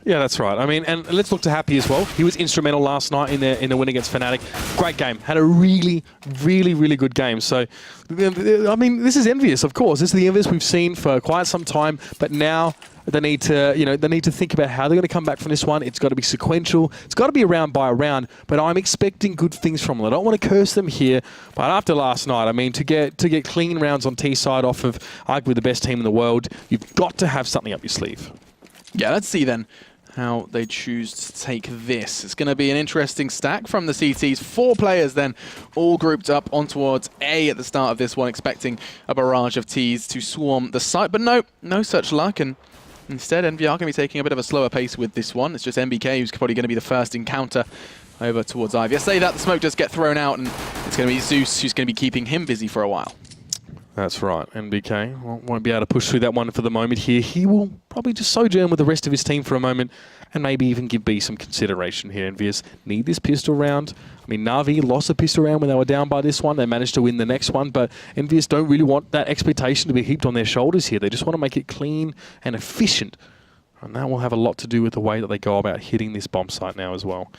Yeah, that's right. I mean, and let's look to Happy as well. He was instrumental last night in the win against Fnatic. Great game. Had a really, really, really good game. So, I mean, this is EnVyUS, of course. This is the EnVyUS we've seen for quite some time, but now they need to think about how they're going to come back from this one. It's got to be sequential. It's got to be round by round, but I'm expecting good things from them. I don't want to curse them here, but after last night, I mean, to get clean rounds on T side off of arguably the best team in the world, you've got to have something up your sleeve. Yeah, let's see then how they choose to take this. It's going to be an interesting stack from the CTs. 4 players then all grouped up on towards A at the start of this one, expecting a barrage of Ts to swarm the site. But no such luck. And instead, Envy are going to be taking a bit of a slower pace with this one. It's just MBK who's probably going to be the first encounter over towards Ivy. I say that, the smoke does get thrown out, and it's going to be Zeus who's going to be keeping him busy for a while. That's right. NBK won't be able to push through that one for the moment here. He will probably just sojourn with the rest of his team for a moment and maybe even give B some consideration here. EnVyUS need this pistol round. I mean, NaVi lost a pistol round when they were down by this one. They managed to win the next one, but EnVyUS don't really want that expectation to be heaped on their shoulders here. They just want to make it clean and efficient. And that will have a lot to do with the way that they go about hitting this bomb site now as well.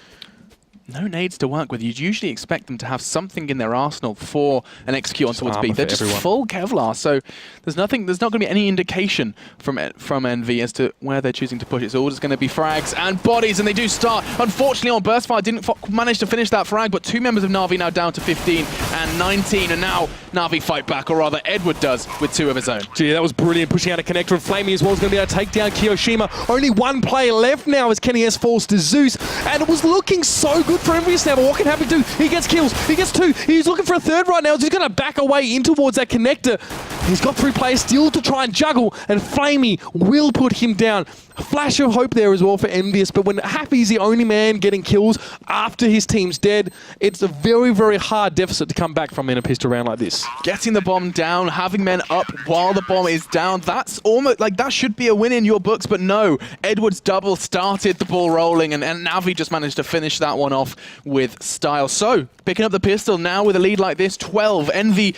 no nades to work with. You'd usually expect them to have something in their arsenal for an execute on towards B. They're just full Kevlar, so there's not going to be any indication from NV as to where they're choosing to push. It's all just going to be frags and bodies, and they do start. Unfortunately, on Burstfire, didn't manage to finish that frag, but two members of NaVi now down to 15 and 19, and now NaVi fight back, or rather Edward does, with two of his own. Gee, that was brilliant, pushing out a connector, and Flamey as well is going to be able to take down Kiyoshima. Only one player left now as Kenny S falls to Zeus, and it was looking so good for EnVyUS now, but what can happen to? He gets kills, he gets two, he's looking for a third right now, he's going to back away in towards that connector. He's got three players still to try and juggle, and Flamey will put him down. A flash of hope there as well for EnVyUS, but when Happy's the only man getting kills after his team's dead, it's a very, very hard deficit to come back from in a pistol round like this. Getting the bomb down, having men up while the bomb is down, that's almost like that should be a win in your books, but no. Edwards double started the ball rolling, and NaVi just managed to finish that one off with style. So, picking up the pistol now with a lead like this, 12. Envy,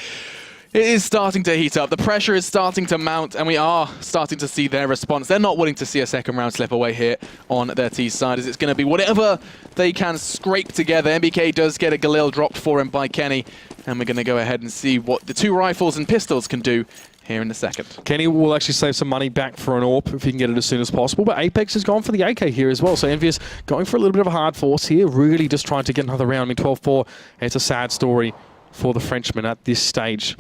it is starting to heat up. The pressure is starting to mount, and we are starting to see their response. They're not willing to see a second round slip away here on their T side, as it's going to be whatever they can scrape together. MBK does get a Galil dropped for him by Kenny, and we're going to go ahead and see what the two rifles and pistols can do here in a second. Kenny will actually save some money back for an AWP if he can get it as soon as possible, but Apex has gone for the AK here as well, so EnVyUS going for a little bit of a hard force here, really just trying to get another round. I mean, 12-4, it's a sad story for the Frenchman at this stage.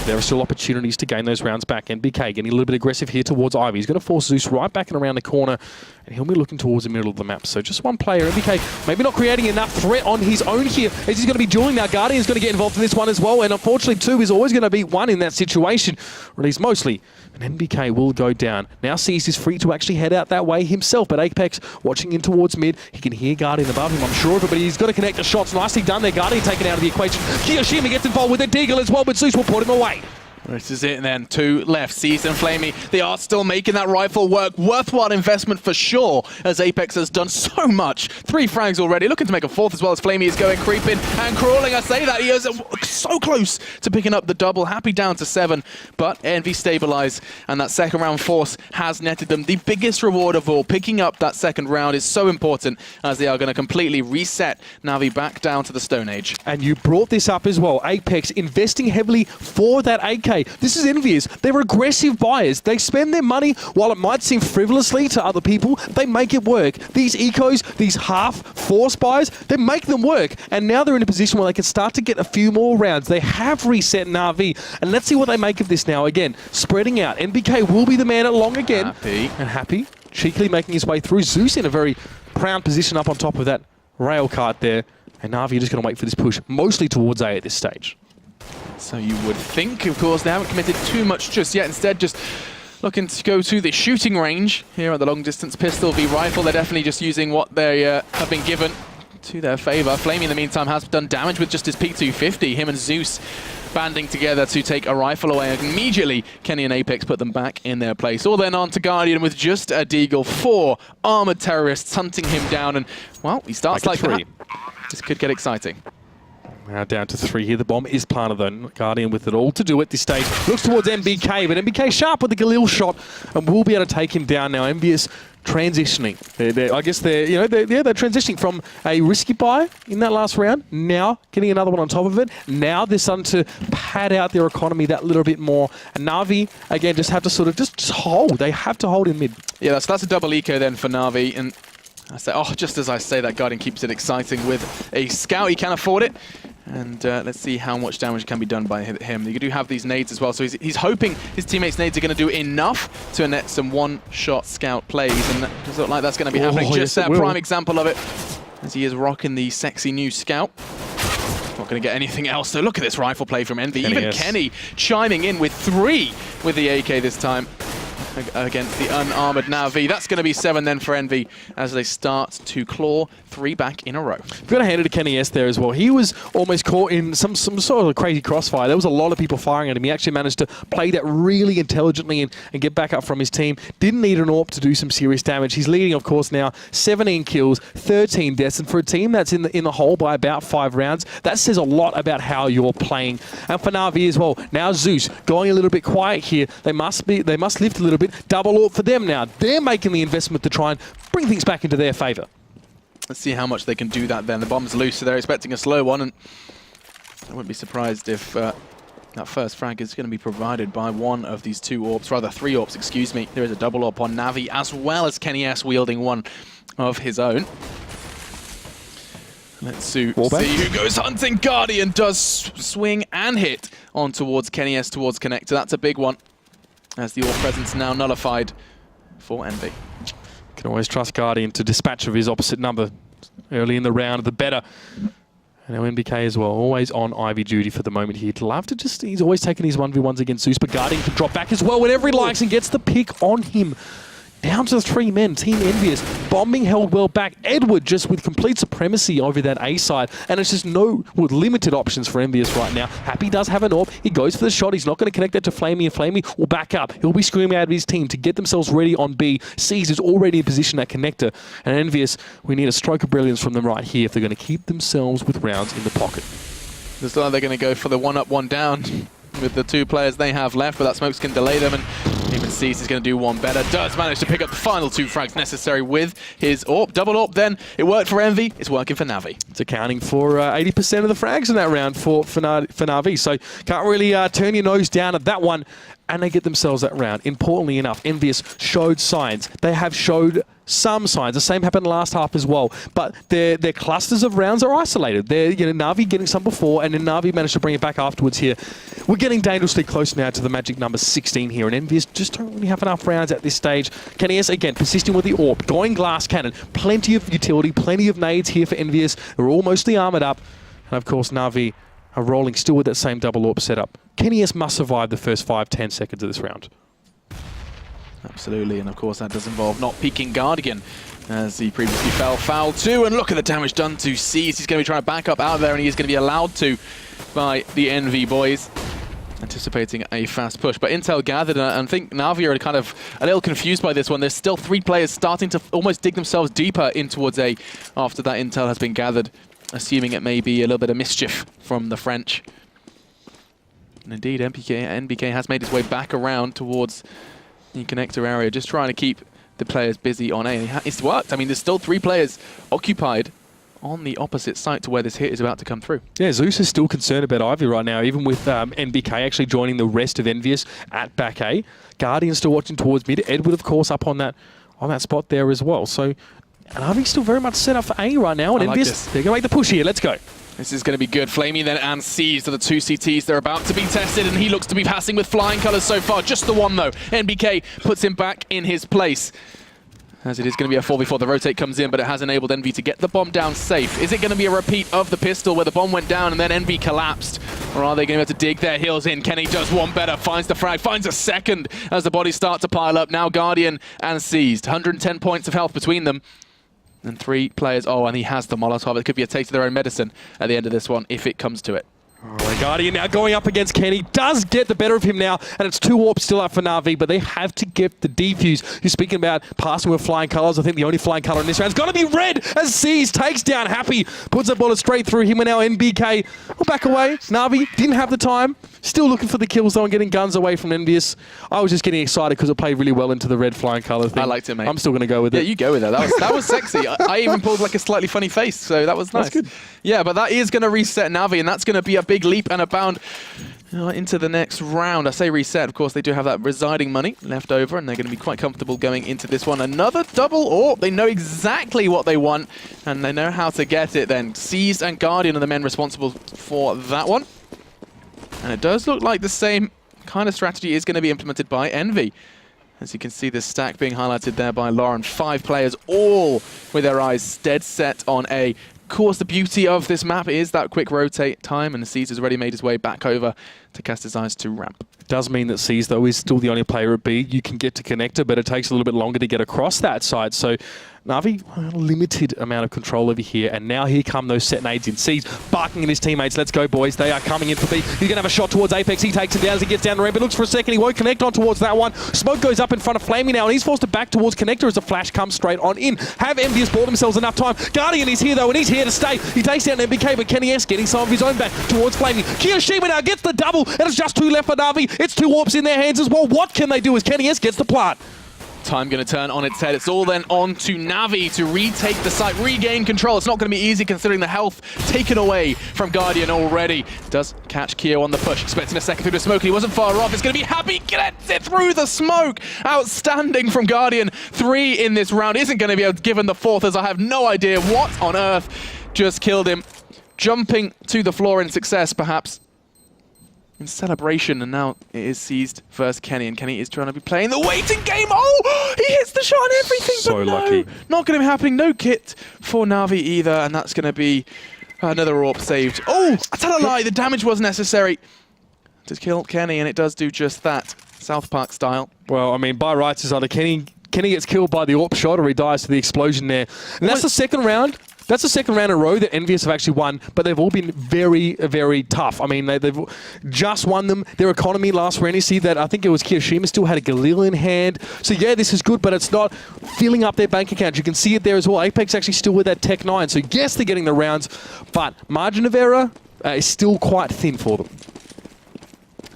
There are still opportunities to gain those rounds back. NBK getting a little bit aggressive here towards Ivy. He's going to force Zeus right back and around the corner, and he'll be looking towards the middle of the map. So just one player. NBK maybe not creating enough threat on his own here, as he's going to be dueling now. Guardian's going to get involved in this one as well, and unfortunately two is always going to be one in that situation, or at least mostly. And NBK will go down. Now sees is free to actually head out that way himself, but Apex watching in towards mid. He can hear Guardian above him, I'm sure of it, but he's got to connect the shots. Nicely done there. Guardian taken out of the equation. Kiyoshima gets involved with a Deagle as well, but Zeus will put him away. This is it, and then two left. Seas and Flamey, they are still making that rifle work. Worthwhile investment for sure, as Apex has done so much. 3 frags already, looking to make a fourth as well as Flamey is going creeping and crawling. I say that, he is so close to picking up the double. Happy down to 7, but Envy stabilize, and that second round force has netted them the biggest reward of all. Picking up that second round is so important, as they are going to completely reset NaVi back down to the Stone Age. And you brought this up as well. Apex investing heavily for that AK. This is EnVyUS. They're aggressive buyers. They spend their money, while it might seem frivolously to other people, they make it work. These ecos, these half-force buyers, they make them work. And now they're in a position where they can start to get a few more rounds. They have reset NaVi. And let's see what they make of this now. Again, spreading out. NBK will be the man at long again. Happy, cheekily making his way through. Zeus in a very proud position up on top of that rail cart there. And NaVi are just going to wait for this push, mostly towards A at this stage. So you would think, of course, they haven't committed too much just yet. Instead, just looking to go to the shooting range here at the long-distance pistol v rifle. They're definitely just using what they have been given to their favor. Flamey, in the meantime, has done damage with just his P250. Him and Zeus banding together to take a rifle away. And immediately, Kenny and Apex put them back in their place. All then on to Guardian with just a Deagle. 4 armored terrorists hunting him down. And, well, he starts like that. This could get exciting. Now down to 3 here. The bomb is planted though. Guardian with it all to do at this stage. Looks towards MBK, but MBK sharp with the Galil shot, and we'll be able to take him down now. EnVyUS transitioning. I guess they're transitioning from a risky buy in that last round. Now getting another one on top of it. Now they're starting to pad out their economy that little bit more. And NaVi again just have to sort of just hold. They have to hold in mid. Yeah, that's a double eco then for NaVi. And I say, just as I say that, Guardian keeps it exciting with a scout. He can afford it. And let's see how much damage can be done by him. You do have these nades as well, so he's hoping his teammates' nades are going to do enough to net some one-shot scout plays, and that doesn't look like that's going to be happening. Just that prime example of it, as he is rocking the sexy new scout. Not going to get anything else, so look at this rifle play from Envy. Even Kenny chiming in with 3 with the AK this time against the unarmored NaVi. That's going to be 7 then for Envy as they start to claw 3 back in a row. We've got to hand it to Kenny S there as well. He was almost caught in some sort of crazy crossfire. There was a lot of people firing at him. He actually managed to play that really intelligently and get back up from his team. Didn't need an AWP to do some serious damage. He's leading, of course, now 17 kills, 13 deaths, and for a team that's in the hole by about 5 rounds, that says a lot about how you're playing. And for NaVi as well, now Zeus going a little bit quiet here. They must lift a little bit. Double AWP for them now. They're making the investment to try and bring things back into their favor. Let's see how much they can do that then. The bomb's loose, so they're expecting a slow one, and I wouldn't be surprised if that first frag is going to be provided by one of these two AWPs, rather three AWPs, excuse me. There is a double AWP on NaVi, as well as KennyS wielding one of his own. Let's see who goes hunting. Guardian does swing and hit on towards KennyS, towards Connector. That's a big one, as the AWP presence now nullified for Envy. Can always trust Guardian to dispatch of his opposite number early in the round, the better. And now NBK as well, always on Ivy duty for the moment here. He'd love to just, he's always taking his 1v1s against Zeus, but Guardian can drop back as well whenever he likes and gets the pick on him. Down to the 3 men, Team EnVyUS. Bombing held well back. Edward just with complete supremacy over that A side. And it's just with limited options for EnVyUS right now. Happy does have an AWP. He goes for the shot. He's not going to connect that to Flamey, and Flamey will back up. He'll be screaming out of his team to get themselves ready on B. Seas is already in position at Connector. And EnVyUS, we need a stroke of brilliance from them right here if they're going to keep themselves with rounds in the pocket. Looks like they're going to go for the 1-up, 1-down with the 2 players they have left, but that smokes can delay them, and even Seas is going to do one better. Does manage to pick up the final 2 frags necessary with his AWP. Double AWP then. It worked for Envy. It's working for NaVi. It's accounting for 80% of the frags in that round for NaVi. So can't really turn your nose down at that one. And they get themselves that round. Importantly enough, EnVyUS showed signs. They have showed some signs. The same happened last half as well. But their clusters of rounds are isolated. They're, NaVi getting some before, and then NaVi managed to bring it back afterwards here. We're getting dangerously close now to the magic number 16 here, and EnVyUS just don't really have enough rounds at this stage. KennyS, again, persisting with the AWP, going glass cannon. Plenty of utility, plenty of nades here for EnVyUS. They're all mostly armored up. And of course, NaVi are rolling still with that same double AWP setup. KennyS must survive the first 5-10 seconds of this round. Absolutely, and of course that does involve not peeking Guardian, as he previously fell foul too. And look at the damage done to Seas. He's going to be trying to back up out there, and he is going to be allowed to by the Envy boys, anticipating a fast push. But intel gathered, and I think NaVi are kind of a little confused by this one. There's still 3 players starting to almost dig themselves deeper in towards A after that intel has been gathered, assuming it may be a little bit of mischief from the French. And indeed, NBK has made his way back around towards the connector area, just trying to keep the players busy on A. And it's worked. I mean, there's still 3 players occupied on the opposite side to where this hit is about to come through. Yeah, Zeus is still concerned about Ivy right now, even with NBK actually joining the rest of EnVyUS at back A. Guardian still watching towards mid. Edward, of course, up on that spot there as well. So, and Ivy's still very much set up for A right now, and EnVyUS, they're going to make the push here. Let's go. This is going to be good. Flamey then and Seas are the 2 CTs. They're about to be tested, and he looks to be passing with flying colours so far. Just the one, though. NBK puts him back in his place, as it is going to be a 4v4. The rotate comes in, but it has enabled Envy to get the bomb down safe. Is it going to be a repeat of the pistol where the bomb went down and then Envy collapsed? Or are they going to have to dig their heels in? Kenny does one better, finds the frag, finds a second as the bodies start to pile up. Now Guardian and Seized. 110 points of health between them. And 3 players. Oh, and he has the Molotov. It could be a taste of their own medicine at the end of this one if it comes to it. Oh, Guardian now going up against Kenny. Does get the better of him now, and it's 2 AWPs still up for NaVi, but they have to get the defuse. You're speaking about passing with flying colours. I think the only flying colour in this round is going to be red as Seas takes down Happy. Puts a bullet straight through him, and now NBK will back away. NaVi didn't have the time. Still looking for the kills though and getting guns away from EnVyUS. I was just getting excited because it played really well into the red flying colour thing. I liked it, mate. I'm still going to go with it. Yeah, you go with it. That was sexy. I even pulled like a slightly funny face, so that was nice. That's good. Yeah, but that is going to reset NaVi, and that's going to be a big leap and a bound into the next round. I say reset, of course, they do have that residing money left over, and they're going to be quite comfortable going into this one. Another double AWP. They know exactly what they want, and they know how to get it then. Seized and Guardian are the men responsible for that one. And it does look like the same kind of strategy is going to be implemented by Envy. As you can see, the stack being highlighted there by Lauren. 5 players, all with their eyes dead set on A. Of course, the beauty of this map is that quick rotate time, and Seas has already made his way back over to cast his eyes to ramp. It does mean that Seas, though, is still the only player at B. You can get to connector, but it takes a little bit longer to get across that side. So NaVi, a limited amount of control over here, and now here come those set nades in. Seas barking at his teammates. Let's go, boys. They are coming in for B. He's going to have a shot towards Apex. He takes him down as he gets down the ramp. It looks for a second. He won't connect on towards that one. Smoke goes up in front of Flamey now, and he's forced to back towards connector as a flash comes straight on in. Have EnVyUS bought themselves enough time. Guardian is here, though, and he's here to stay. He takes down NBK, but KennyS getting some of his own back towards Flamey. Kiyoshima now gets the double, and it's just 2 left for NaVi. It's 2 AWPs in their hands as well. What can they do as KennyS gets the plant? Time going to turn on its head. It's all then on to NaVi to retake the site, regain control. It's not going to be easy considering the health taken away from Guardian already. Does catch Keo on the push, expecting a second through the smoke, and he wasn't far off. It's going to be Happy, gets it through the smoke. Outstanding from Guardian. 3 in this round. Isn't going to be able to give him the 4th, as I have no idea what on earth just killed him. Jumping to the floor in success, perhaps. In celebration, and now it is seized versus Kenny, and Kenny is trying to be playing the waiting game. Oh, he hits the shot and everything, So but no, lucky. not going to be happening. No kit for NaVi either, and that's going to be another AWP saved. Oh, I tell a lie, the damage was necessary to kill Kenny, and it does do just that, South Park style. Well, I mean, by rights is either Kenny gets killed by the AWP shot or he dies to the explosion there. And that's the second round. That's the second round in a row that EnVyUS have actually won, but they've all been very, very tough. I mean, they've just won them. Their economy last round, you see that I think it was Kiyoshima still had a Galil in hand. So yeah, this is good, but it's not filling up their bank account. You can see it there as well. Apex actually still with that Tech 9. So yes, they're getting the rounds, but margin of error is still quite thin for them.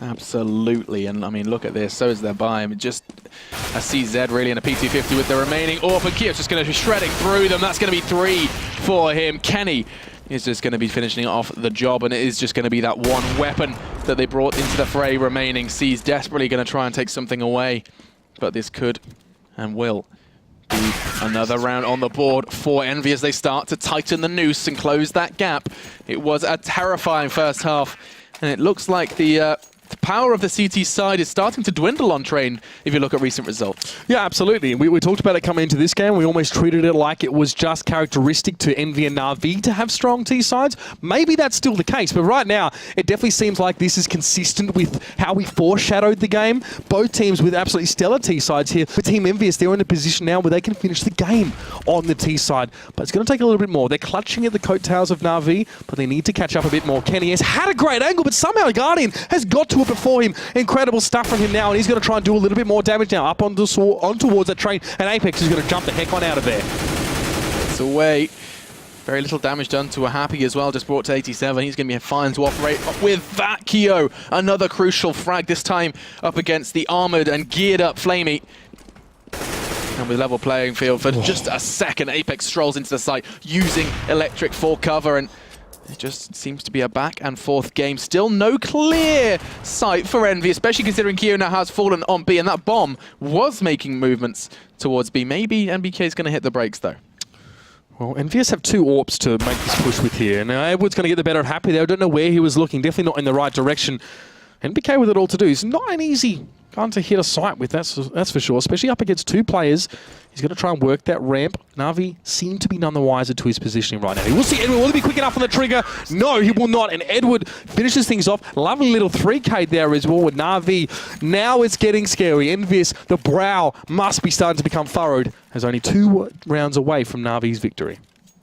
Absolutely, and I mean, look at this. So is their buy. I mean, just a CZ really and a P250 with the remaining AWP, and Kio's just going to be shredding through them. That's going to be 3 for him. Kenny is just going to be finishing off the job, and it is just going to be that one weapon that they brought into the fray remaining. C's desperately going to try and take something away, but this could and will be another round on the board for EnVy as they start to tighten the noose and close that gap. It was a terrifying first half, and it looks like the power of the CT side is starting to dwindle on Train if you look at recent results. Yeah, absolutely. We talked about it coming into this game. We almost treated it like it was just characteristic to EnVy and NaVi to have strong T sides. Maybe that's still the case, but right now it definitely seems like this is consistent with how we foreshadowed the game. Both teams with absolutely stellar T sides here. For Team EnVyUS, they're in a position now where they can finish the game on the T side, but it's going to take a little bit more. They're clutching at the coattails of NaVi, but they need to catch up a bit more. Kenny has had a great angle, but somehow Guardian has got to it before him. Incredible stuff from him now, and he's going to try and do a little bit more damage now. Up on towards that Train, and Apex is going to jump the heck on out of there. It's away. Very little damage done to a Happy as well, just brought to 87. He's going to be fine to operate with that Keo. Another crucial frag, this time up against the armored and geared up Flamey. And with level playing field for just a second, Apex strolls into the site using Electric for cover, and it just seems to be a back and forth game. Still no clear sight for EnVy, especially considering Keo now has fallen on B, and that bomb was making movements towards B. Maybe NBK is going to hit the brakes though. Well, EnVyUS have 2 AWPs to make this push with here. Now, Edward's going to get the better of Happy there. I don't know where he was looking. Definitely not in the right direction. NBK with it all to do. It's not an easy gun to hit a site with, that's for sure. Especially up against 2 players. He's going to try and work that ramp. NaVi seemed to be none the wiser to his positioning right now. We'll see Edward. Will he be quick enough on the trigger? No, he will not. And Edward finishes things off. Lovely little 3K there as well with NaVi. Now it's getting scary. EnVyUS, the brow must be starting to become furrowed. As only 2 rounds away from NaVi's victory.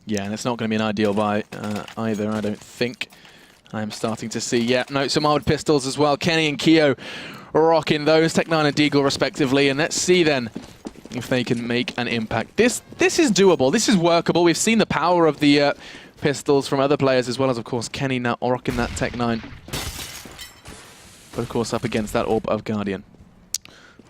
Yeah, and it's not going to be an ideal buy either, I don't think. I'm starting to see, yeah, no, some armored pistols as well. Kenny and Keo rocking those, Tech 9 and Deagle respectively. And let's see then if they can make an impact. This is doable. This is workable. We've seen the power of the pistols from other players, as well as, of course, Kenny now rocking that Tech 9. But, of course, up against that AWP of Guardian.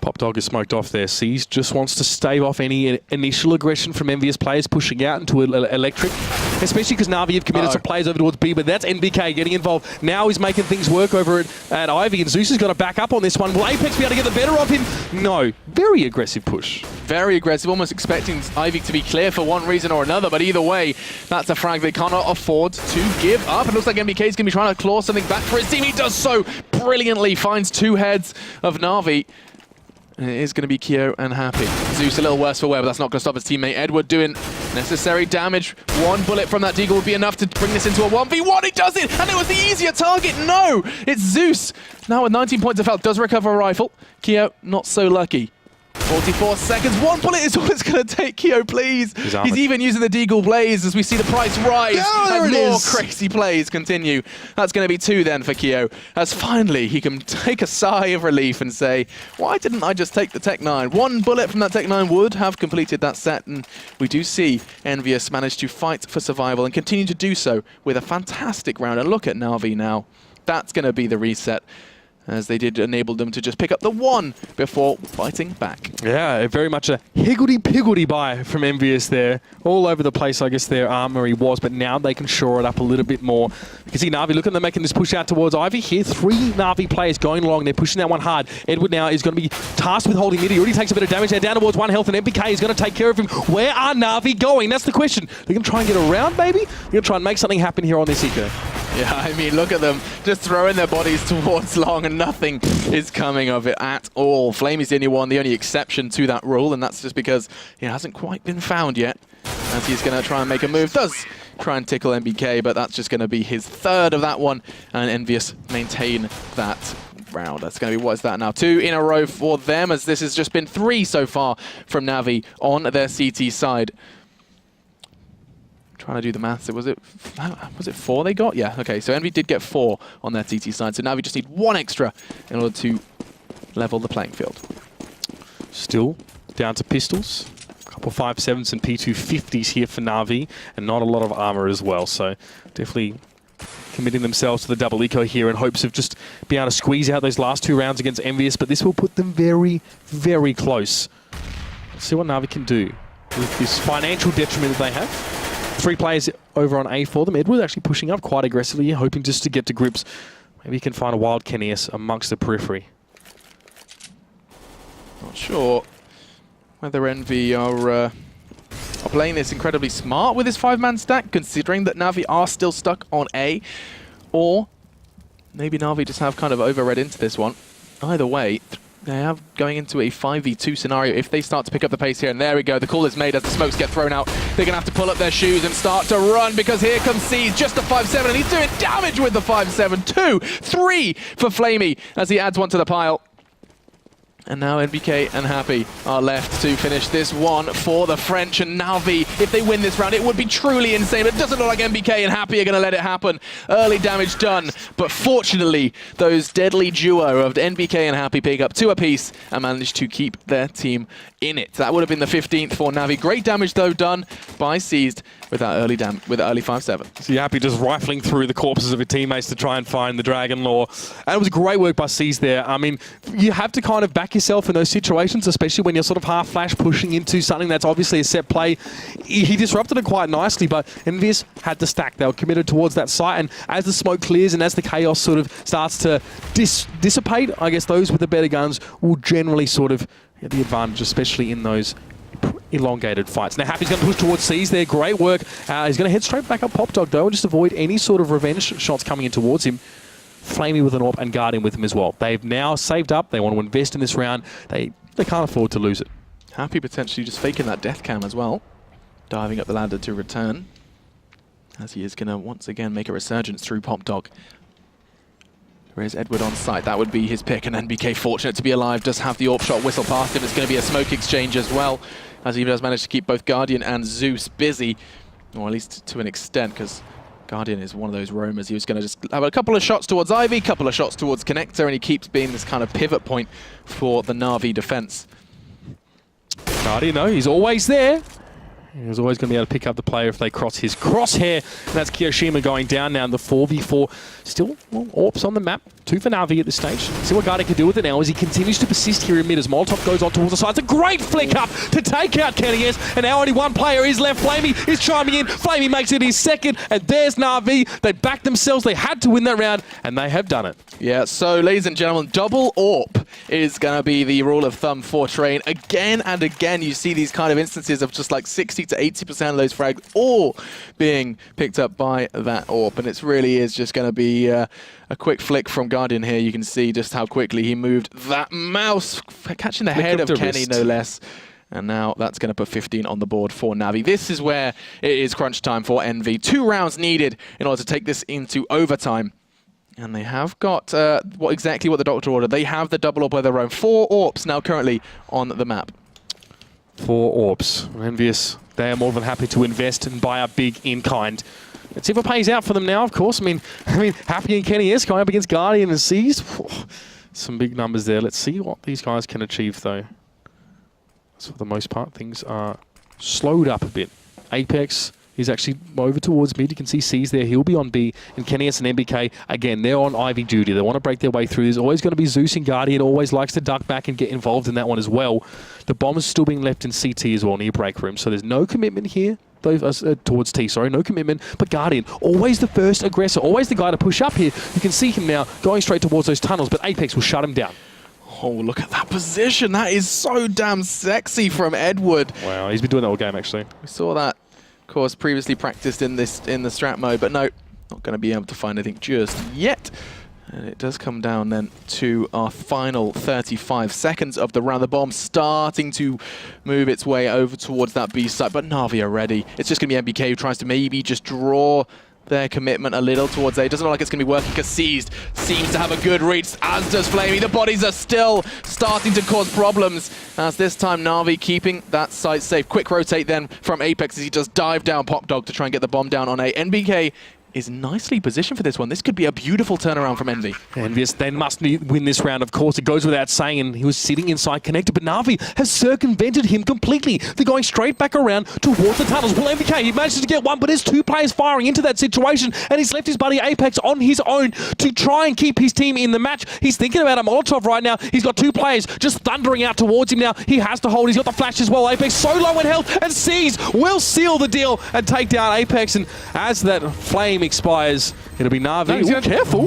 Pop Dog is smoked off there. Seas just wants to stave off any initial aggression from EnVyUS players pushing out into Electric. Especially because NaVi have committed some players over towards B, but that's NBK getting involved. Now he's making things work over at Ivy, and Zeus has got to back up on this one. Will Apex be able to get the better of him? No. Very aggressive push. Very aggressive, almost expecting Ivy to be clear for one reason or another, but either way, that's a frag they cannot afford to give up. It looks like NBK is going to be trying to claw something back for his team. He does so brilliantly, finds 2 heads of NaVi. And it is going to be Keo and Happy. Zeus a little worse for wear, but that's not going to stop his teammate Edward doing necessary damage. 1 bullet from that Deagle would be enough to bring this into a 1v1. He does it, and it was the easier target. No, it's Zeus. Now with 19 points of health, does recover a rifle. Keo, not so lucky. 44 seconds. 1 bullet is all it's going to take, Keo, please. He's even using the Deagle Blaze as we see the price rise as more crazy plays continue. That's going to be 2 then for Keo, as finally he can take a sigh of relief and say, why didn't I just take the Tech 9? 1 bullet from that Tech 9 would have completed that set, and we do see EnVyUS manage to fight for survival and continue to do so with a fantastic round. And look at NaVi now. That's going to be the reset. as they did enable them to just pick up the one before fighting back. Yeah, very much a higgledy-piggledy buy from EnVyUS there. All over the place, I guess, their armory was, but now they can shore it up a little bit more. You can see Na'Vi, look at them making this push out towards Ivy here. 3 Na'Vi players going along. They're pushing that one hard. Edward now is going to be tasked with holding mid. He already takes a bit of damage there, down towards 1 health, and NBK is going to take care of him. Where are Na'Vi going? That's the question. They're going to try and get around, maybe? They're going to try and make something happen here on this eco. Yeah, I mean, look at them just throwing their bodies towards long and nothing is coming of it at all. Flamey's the only one, the only exception to that rule, and that's just because he hasn't quite been found yet. As he's going to try and make a move. Does try and tickle NBK, but that's just going to be his 3rd of that one, and EnVyUS maintain that round. That's going to be, what is that now? 2 in a row for them, as this has just been 3 so far from Navi on their CT side. Trying to do the maths. Was it 4 they got? Yeah, okay. So Envy did get 4 on their TT side. So now we just need 1 extra in order to level the playing field. Still down to pistols. A couple 5.7s and P250s here for Na'Vi, and not a lot of armor as well. So definitely committing themselves to the double eco here in hopes of just being able to squeeze out those last 2 rounds against EnVyUS. But this will put them very, very close. Let's see what Na'Vi can do with this financial detriment that they have. 3 players over on A for them. Edward actually pushing up quite aggressively, hoping just to get to grips. Maybe he can find a wild Kennius amongst the periphery. Not sure whether Envy are playing this incredibly smart with this 5-man stack, considering that Navi are still stuck on A, or maybe Navi just have kind of overread into this one. Either way, they have going into a 5v2 scenario if they start to pick up the pace here. And there we go. The call is made as the smokes get thrown out. They're going to have to pull up their shoes and start to run, because here comes C's, just a 5-7, and he's doing damage with the 5-7. 2, 3 for Flamey as he adds one to the pile. And now NBK and Happy are left to finish this one for the French. And Navi, if they win this round, it would be truly insane. But it doesn't look like NBK and Happy are going to let it happen. Early damage done. But fortunately, those deadly duo of NBK and Happy pick up 2 apiece and manage to keep their team in it. That would have been the 15th for Navi. Great damage, though, done by Seized with that early 5-7. So you're Happy just rifling through the corpses of your teammates to try and find the Dragon Lore. And it was great work by Seized there. I mean, you have to kind of back yourself in those situations, especially when you're sort of half flash pushing into something that's obviously a set play. He disrupted it quite nicely, but EnVyUS had the stack. They were committed towards that site, and as the smoke clears and as the chaos sort of starts to dissipate, I guess those with the better guns will generally sort of get the advantage, especially in those elongated fights. Now Happy's going to push towards C's there. Great work. He's going to head straight back up Pop Dog, though, and just avoid any sort of revenge shots coming in towards him. Flamey with an AWP and Guardian with him as well. They've now saved up. They want to invest in this round. They can't afford to lose it. Happy potentially just faking that death cam as well. Diving up the ladder to return, as he is going to once again make a resurgence through Pop Dog. There is Edward on site. That would be his pick, and NBK, fortunate to be alive, does have the AWP shot whistle past him. It's going to be a smoke exchange as well, as he does manage to keep both Guardian and Zeus busy, or at least to an extent, because Guardian is one of those roamers. He was going to just have a couple of shots towards Ivy, a couple of shots towards Connector, and he keeps being this kind of pivot point for the Na'Vi defense. Guardian, though, he's always there. He's always going to be able to pick up the player if they cross his crosshair. And that's Kiyoshima going down now in the 4v4. Still, well, AWPs on the map. 2 for Na'Vi at this stage. See what Guardian can do with it now as he continues to persist here in mid as Molotov goes on towards the side. It's a great flick up to take out Kennius. And now only 1 player is left. Flamey is chiming in. Flamey makes it his 2nd. And there's Na'Vi. They backed themselves. They had to win that round. And they have done it. Yeah, so ladies and gentlemen, double AWP is going to be the rule of thumb for Train. Again and again, you see these kind of instances of just like 60 to 80% of those frags all being picked up by that AWP. And it really is just going to be a quick flick from Guardian here. You can see just how quickly he moved that mouse, catching the head of Kenny, no less. And now that's going to put 15 on the board for Navi. This is where it is crunch time for Envy. 2 rounds needed in order to take this into overtime. And they have got exactly what the doctor ordered. They have the double AWP of their own. 4 AWPs now currently on the map. 4 AWPs. EnVyUS, they are more than happy to invest and buy a big in-kind. Let's see if it pays out for them now, of course. I mean, Happy and Kennius going up against Guardian and Seized. Some big numbers there. Let's see what these guys can achieve, though. So for the most part, things are slowed up a bit. Apex He's actually over towards mid. You can see C's there. He'll be on B. And Kenny's and MBK, again, they're on Ivy duty. They want to break their way through. There's always going to be Zeus and Guardian. Always likes to duck back and get involved in that one as well. The bomb is still being left in CT as well, near break room. So there's no commitment here. Towards T, sorry, no commitment. But Guardian, always the first aggressor, always the guy to push up here. You can see him now going straight towards those tunnels, but Apex will shut him down. Oh, look at that position. That is so damn sexy from Edward. Wow, he's been doing that all game, actually. We saw that, of course, previously practiced in the strat mode, but no, not going to be able to find anything just yet. And it does come down then to our final 35 seconds of the round. The bomb starting to move its way over towards that B site, but NaVi are ready. It's just going to be MBK who tries to maybe just draw their commitment a little towards A. It doesn't look like it's going to be working because Seized seems to have a good reach, as does Flamey. The bodies are still starting to cause problems, as this time NaVi keeping that site safe. Quick rotate then from Apex as he does dive down Pop Dog to try and get the bomb down on A. NBK is nicely positioned for this one. This could be a beautiful turnaround from Envy. EnVyUS then must win this round, of course. It goes without saying, and he was sitting inside connected, but NaVi has circumvented him completely. They're going straight back around towards the tunnels. Well, MBK, he manages to get one, but there's two players firing into that situation, and he's left his buddy Apex on his own to try and keep his team in the match. He's thinking about a Molotov right now. He's got two players just thundering out towards him now. He has to hold. He's got the flash as well. Apex so low in health, and Seas will seal the deal and take down Apex, and as that flame expires, it'll be NaVi. No, Ooh, careful.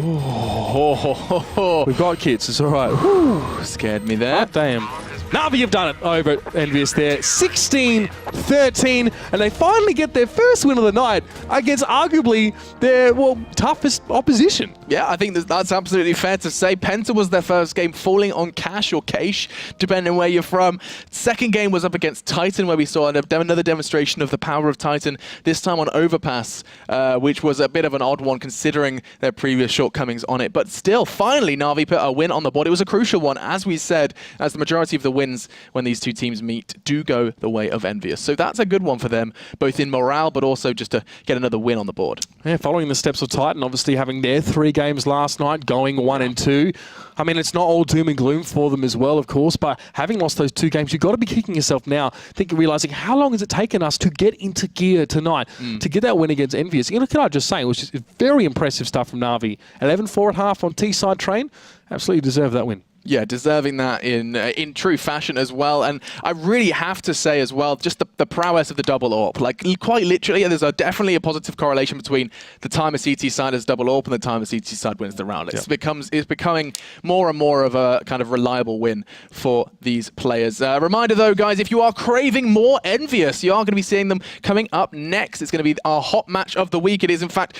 We've got kits. It's all right. Scared me there. Oh, damn. NaVi have done it over at EnVyUS there. 16-13, and they finally get their first win of the night against arguably their, well, toughest opposition. Yeah, I think that's absolutely fair to say. Penta was their first game falling on Cash or Cache, depending on where you're from. Second game was up against Titan, where we saw another demonstration of the power of Titan, this time on Overpass, which was a bit of an odd one considering their previous shortcomings on it. But still, finally, NaVi put a win on the board. It was a crucial one, as we said, as the majority of the wins when these two teams meet do go the way of EnVyUS. So that's a good one for them, both in morale, but also just to get another win on the board. Yeah, following the steps of Titan, obviously having their 3 games last night, going 1-2. I mean, it's not all doom and gloom for them as well, of course, but having lost those 2 games, you've got to be kicking yourself now, realizing how long has it taken us to get into gear tonight to get that win against EnVyUS. You know, can I just say, it was just very impressive stuff from NaVi. 11-4 at half on T-side train, absolutely deserve that win. Yeah, deserving that in true fashion as well. And I really have to say as well, just the prowess of the double AWP. Like, quite literally, there's definitely a positive correlation between the time a CT side has double AWP and the time a CT side wins the round. It's becoming more and more of a kind of reliable win for these players. Reminder though, guys, if you are craving more EnVyUS, you are going to be seeing them coming up next. It's going to be our hot match of the week. It is, in fact,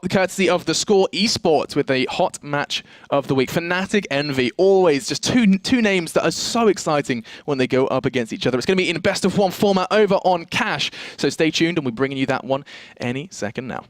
courtesy of the Score Esports with a hot match of the week. Fnatic Envy, always just two names that are so exciting when they go up against each other. It's going to be in best of 1 format over on Cash. So stay tuned, and we're bringing you that one any second now.